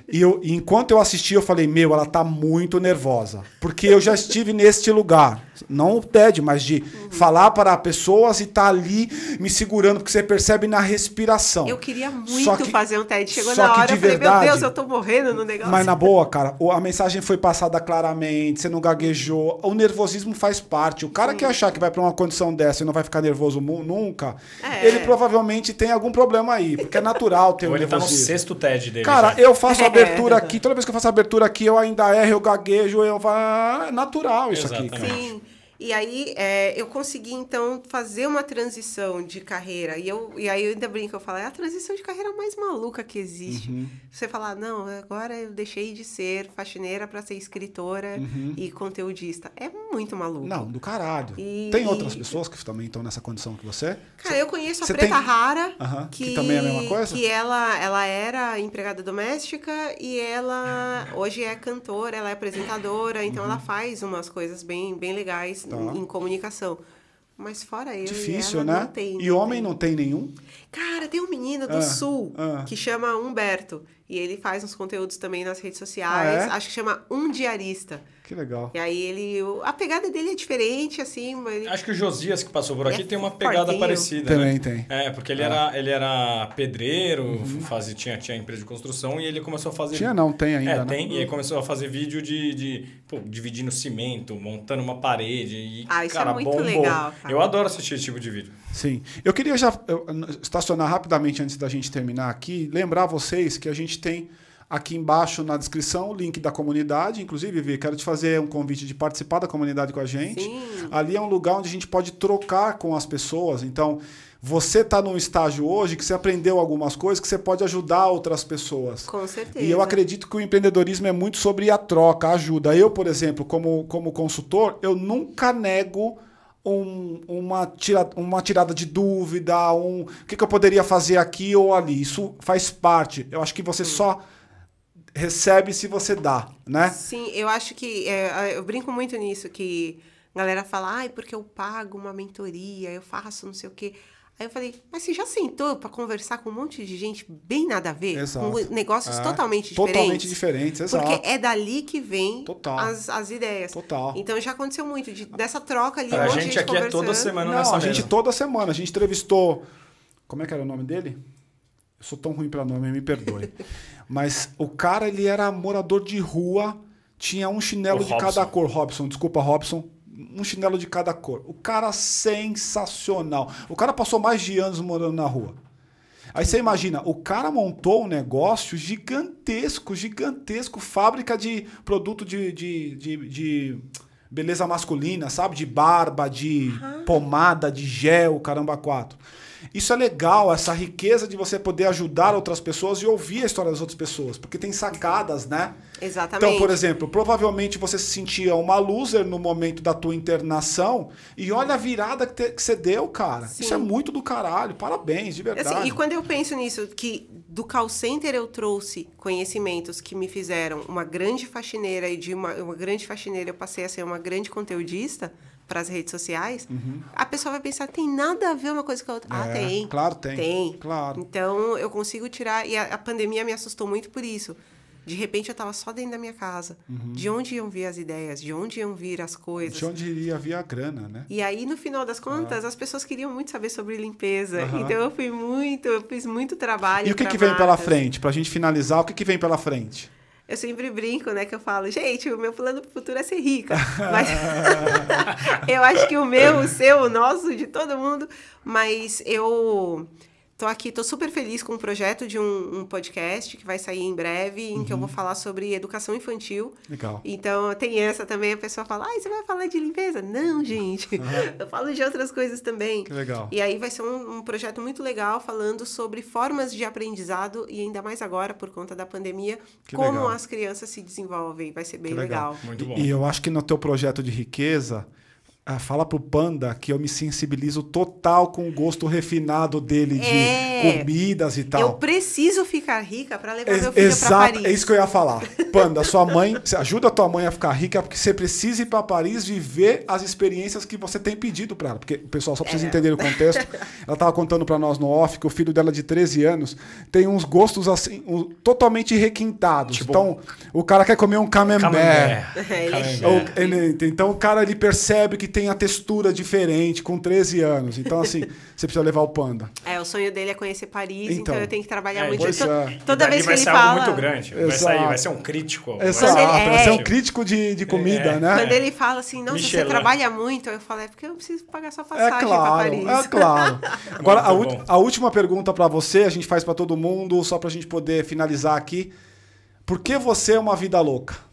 E enquanto eu assisti, eu falei, ela tá muito nervosa. Porque eu já estive neste lugar. Não o TED, mas de falar para pessoas e tá ali me segurando, porque você percebe na respiração. Eu queria muito fazer um TED. Chegou na hora, eu falei, verdade, meu Deus, eu tô morrendo no negócio. Mas na boa, cara, a mensagem foi passada claramente, você não gaguejou. O nervosismo faz parte. O cara que achar que vai para uma condição dessa e não vai ficar nervoso nunca, ele provavelmente tem algum problema aí, porque é natural ter um nervosismo. Ele tá no sexto TED dele. Cara, eu faço abertura aqui, toda vez que eu faço abertura aqui, eu ainda erro, eu gaguejo, eu falo, é natural isso aqui, cara. Sim. E aí, eu consegui, então, fazer uma transição de carreira. E aí eu ainda brinco, eu falo, é a transição de carreira mais maluca que existe. Você falar, não, agora eu deixei de ser faxineira para ser escritora e conteudista. É muito maluco. Não, do caralho. Tem outras pessoas que também estão nessa condição que você? Cara, eu conheço a Preta Rara, que também é a mesma coisa? Que ela era empregada doméstica e ela hoje é cantora, ela é apresentadora, então ela faz umas coisas bem legais em comunicação. Mas fora eu difícil, e ela, né? não tem. E homem não tem nenhum? Cara, tem um menino do Sul que chama Humberto. E ele faz uns conteúdos também nas redes sociais. Acho que chama Um Diarista. Que legal. E aí a pegada dele é diferente, assim. Acho que o Josias que passou por aqui tem uma pegada parecida. Também né? tem. Porque ele era pedreiro, tinha empresa de construção e ele começou a fazer... Tem ainda, né? Tem. E aí começou a fazer vídeo dividindo cimento, montando uma parede. E, isso é muito legal, cara. Eu adoro assistir esse tipo de vídeo. Sim. Eu queria estacionar rapidamente antes da gente terminar aqui, lembrar vocês que a gente tem aqui embaixo na descrição o link da comunidade. Inclusive, Vi, quero te fazer um convite de participar da comunidade com a gente. Sim. Ali é um lugar onde a gente pode trocar com as pessoas. Então, você está num estágio hoje que você aprendeu algumas coisas que você pode ajudar outras pessoas. Com certeza. E eu acredito que o empreendedorismo é muito sobre a troca, a ajuda. Eu, por exemplo, como consultor, eu nunca nego uma tirada de dúvida, o que eu poderia fazer aqui ou ali. Isso faz parte. Eu acho que você só recebe se você dá, né? Sim, eu acho que... eu brinco muito nisso, que a galera fala, ai, porque eu pago uma mentoria, eu faço não sei o quê. Aí eu falei, mas você já sentou para conversar com um monte de gente bem nada a ver? Exato. Com negócios totalmente diferentes? Totalmente diferentes, exato. Porque é dali que vem Total. as ideias. Total. Então já aconteceu muito, dessa troca ali, um A monte de gente gente aqui é toda conversando. semana Não, nessa a gente mesa. toda semana. A gente entrevistou... Como é que era o nome dele? Eu sou tão ruim para nome, me perdoe. Mas o cara, ele era morador de rua, tinha um chinelo de cada cor. Robson, desculpa, Robson. Um chinelo de cada cor. O cara sensacional. O cara passou mais de anos morando na rua. Aí você imagina, o cara montou um negócio gigantesco, fábrica de produto de beleza masculina, sabe? De barba, de pomada, de gel, caramba, 4. Isso é legal, essa riqueza de você poder ajudar outras pessoas e ouvir a história das outras pessoas, porque tem sacadas, né? Exatamente. Então, por exemplo, provavelmente você se sentia uma loser no momento da tua internação e olha a virada que você deu, cara. Sim. Isso é muito do caralho. Parabéns, de verdade. Assim, e quando eu penso nisso, que do call center eu trouxe conhecimentos que me fizeram uma grande faxineira e de uma grande faxineira eu passei a ser uma grande conteudista para as redes sociais, a pessoa vai pensar, tem nada a ver uma coisa com a outra. Tem. Claro, tem. Tem. Claro. Então, eu consigo tirar... E a pandemia me assustou muito por isso. De repente, eu estava só dentro da minha casa. De onde iam vir as ideias? De onde iam vir as coisas? De onde iria vir a grana, né? E aí, no final das contas, as pessoas queriam muito saber sobre limpeza. Então, eu fiz muito trabalho. E o que vem pela frente? Pra gente finalizar, o que vem pela frente? Eu sempre brinco, né? Que eu falo, gente, o meu plano pro futuro é ser rica. Mas eu acho que o meu, o seu, o nosso, de todo mundo. Mas eu tô aqui, tô super feliz com o projeto de um podcast que vai sair em breve, em que eu vou falar sobre educação infantil. Legal. Então, tem essa também, a pessoa fala, você vai falar de limpeza? Não, gente. Eu falo de outras coisas também. Que legal. E aí vai ser um projeto muito legal, falando sobre formas de aprendizado, e ainda mais agora, por conta da pandemia, como legal. as crianças se desenvolvem. Vai ser bem Que legal. Muito bom. E eu acho que no teu projeto de riqueza, fala pro Panda que eu me sensibilizo total com o gosto refinado dele de comidas e tal. Eu preciso ficar rica para levar meu filho para Paris. É isso que eu ia falar. Panda, sua mãe, você ajuda a tua mãe a ficar rica porque você precisa ir para Paris viver as experiências que você tem pedido para ela. Porque o pessoal só precisa entender o contexto. Ela estava contando para nós no off que o filho dela de 13 anos tem uns gostos assim totalmente requintados. Tipo, então, o cara quer comer um camembert. Então, o cara ele percebe que tem a textura diferente com 13 anos. Então, assim, você precisa levar o Panda. O sonho dele é conhecer Paris, então eu tenho que trabalhar muito. Toda vez que ele vai ser fala... algo muito grande. Vai ser um crítico. Exato. Vai ser um crítico de comida, né? Quando ele fala assim, nossa, Michelin. você trabalha muito, eu falo, porque eu preciso pagar sua passagem para Paris. É claro. Agora, a última pergunta para você, a gente faz para todo mundo, só para a gente poder finalizar aqui. Por que você é uma vida louca?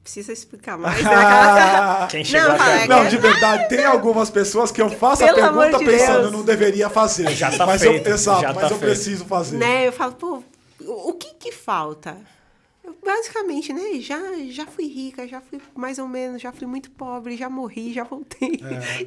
Precisa explicar mais, né? Quem chegou Não, de verdade, tem algumas pessoas que eu faço a pergunta pensando, eu não deveria fazer. Já tá mas feito. Mas eu preciso fazer. Né? Eu falo, pô, o que falta? Eu, basicamente, né? Já fui rica, já fui mais ou menos, já fui muito pobre, já morri, já voltei.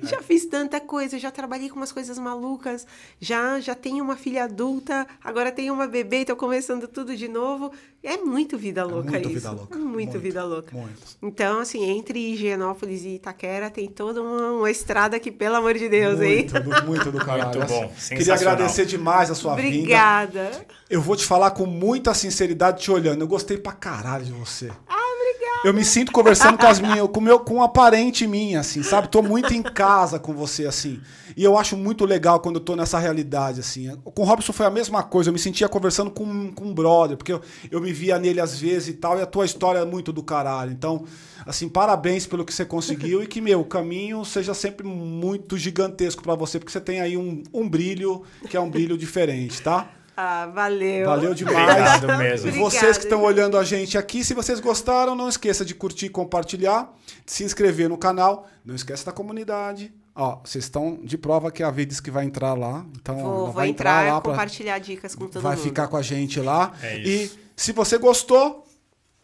Já fiz tanta coisa, já trabalhei com umas coisas malucas, já tenho uma filha adulta, agora tenho uma bebê, tô começando tudo de novo. É muito vida louca isso. Vida louca. Muito vida louca. Muito. Então, assim, entre Higienópolis e Itaquera tem toda uma estrada que, pelo amor de Deus, hein? Muito do caralho. Muito bom. Queria agradecer demais a sua vinda. Obrigada. Eu vou te falar com muita sinceridade te olhando. Eu gostei pra caralho de você. Obrigada. Eu me sinto conversando com uma parente minha, assim, sabe? Tô muito em casa com você, assim. E eu acho muito legal quando eu tô nessa realidade, assim. Com o Robson foi a mesma coisa. Eu me sentia conversando com um brother, porque eu me via nele às vezes e tal. E a tua história é muito do caralho. Então, assim, parabéns pelo que você conseguiu e que, o caminho seja sempre muito gigantesco pra você, porque você tem aí um brilho que é um brilho diferente, tá? Ah, valeu. Valeu demais. Obrigado mesmo. E vocês que estão olhando a gente aqui, se vocês gostaram, não esqueça de curtir, compartilhar, de se inscrever no canal. Não esqueça da comunidade. Ó, vocês estão de prova que a Vides que vai entrar lá. Então, Vou vai entrar lá compartilhar dicas com todo mundo. Vai ficar com a gente lá. É isso. E se você gostou,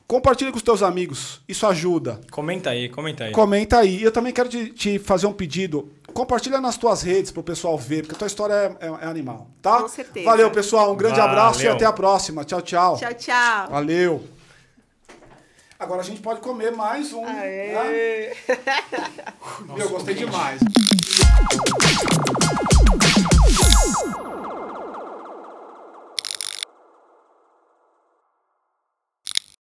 compartilha com os teus amigos. Isso ajuda. Comenta aí. Comenta aí. Eu também quero te fazer um pedido. Compartilha nas tuas redes pro pessoal ver, porque a tua história é animal, tá? Com certeza. Valeu, pessoal. Um grande abraço e até a próxima. Tchau, tchau. Tchau, tchau. Valeu. Agora a gente pode comer mais um. Aê. Né? Eu gostei demais.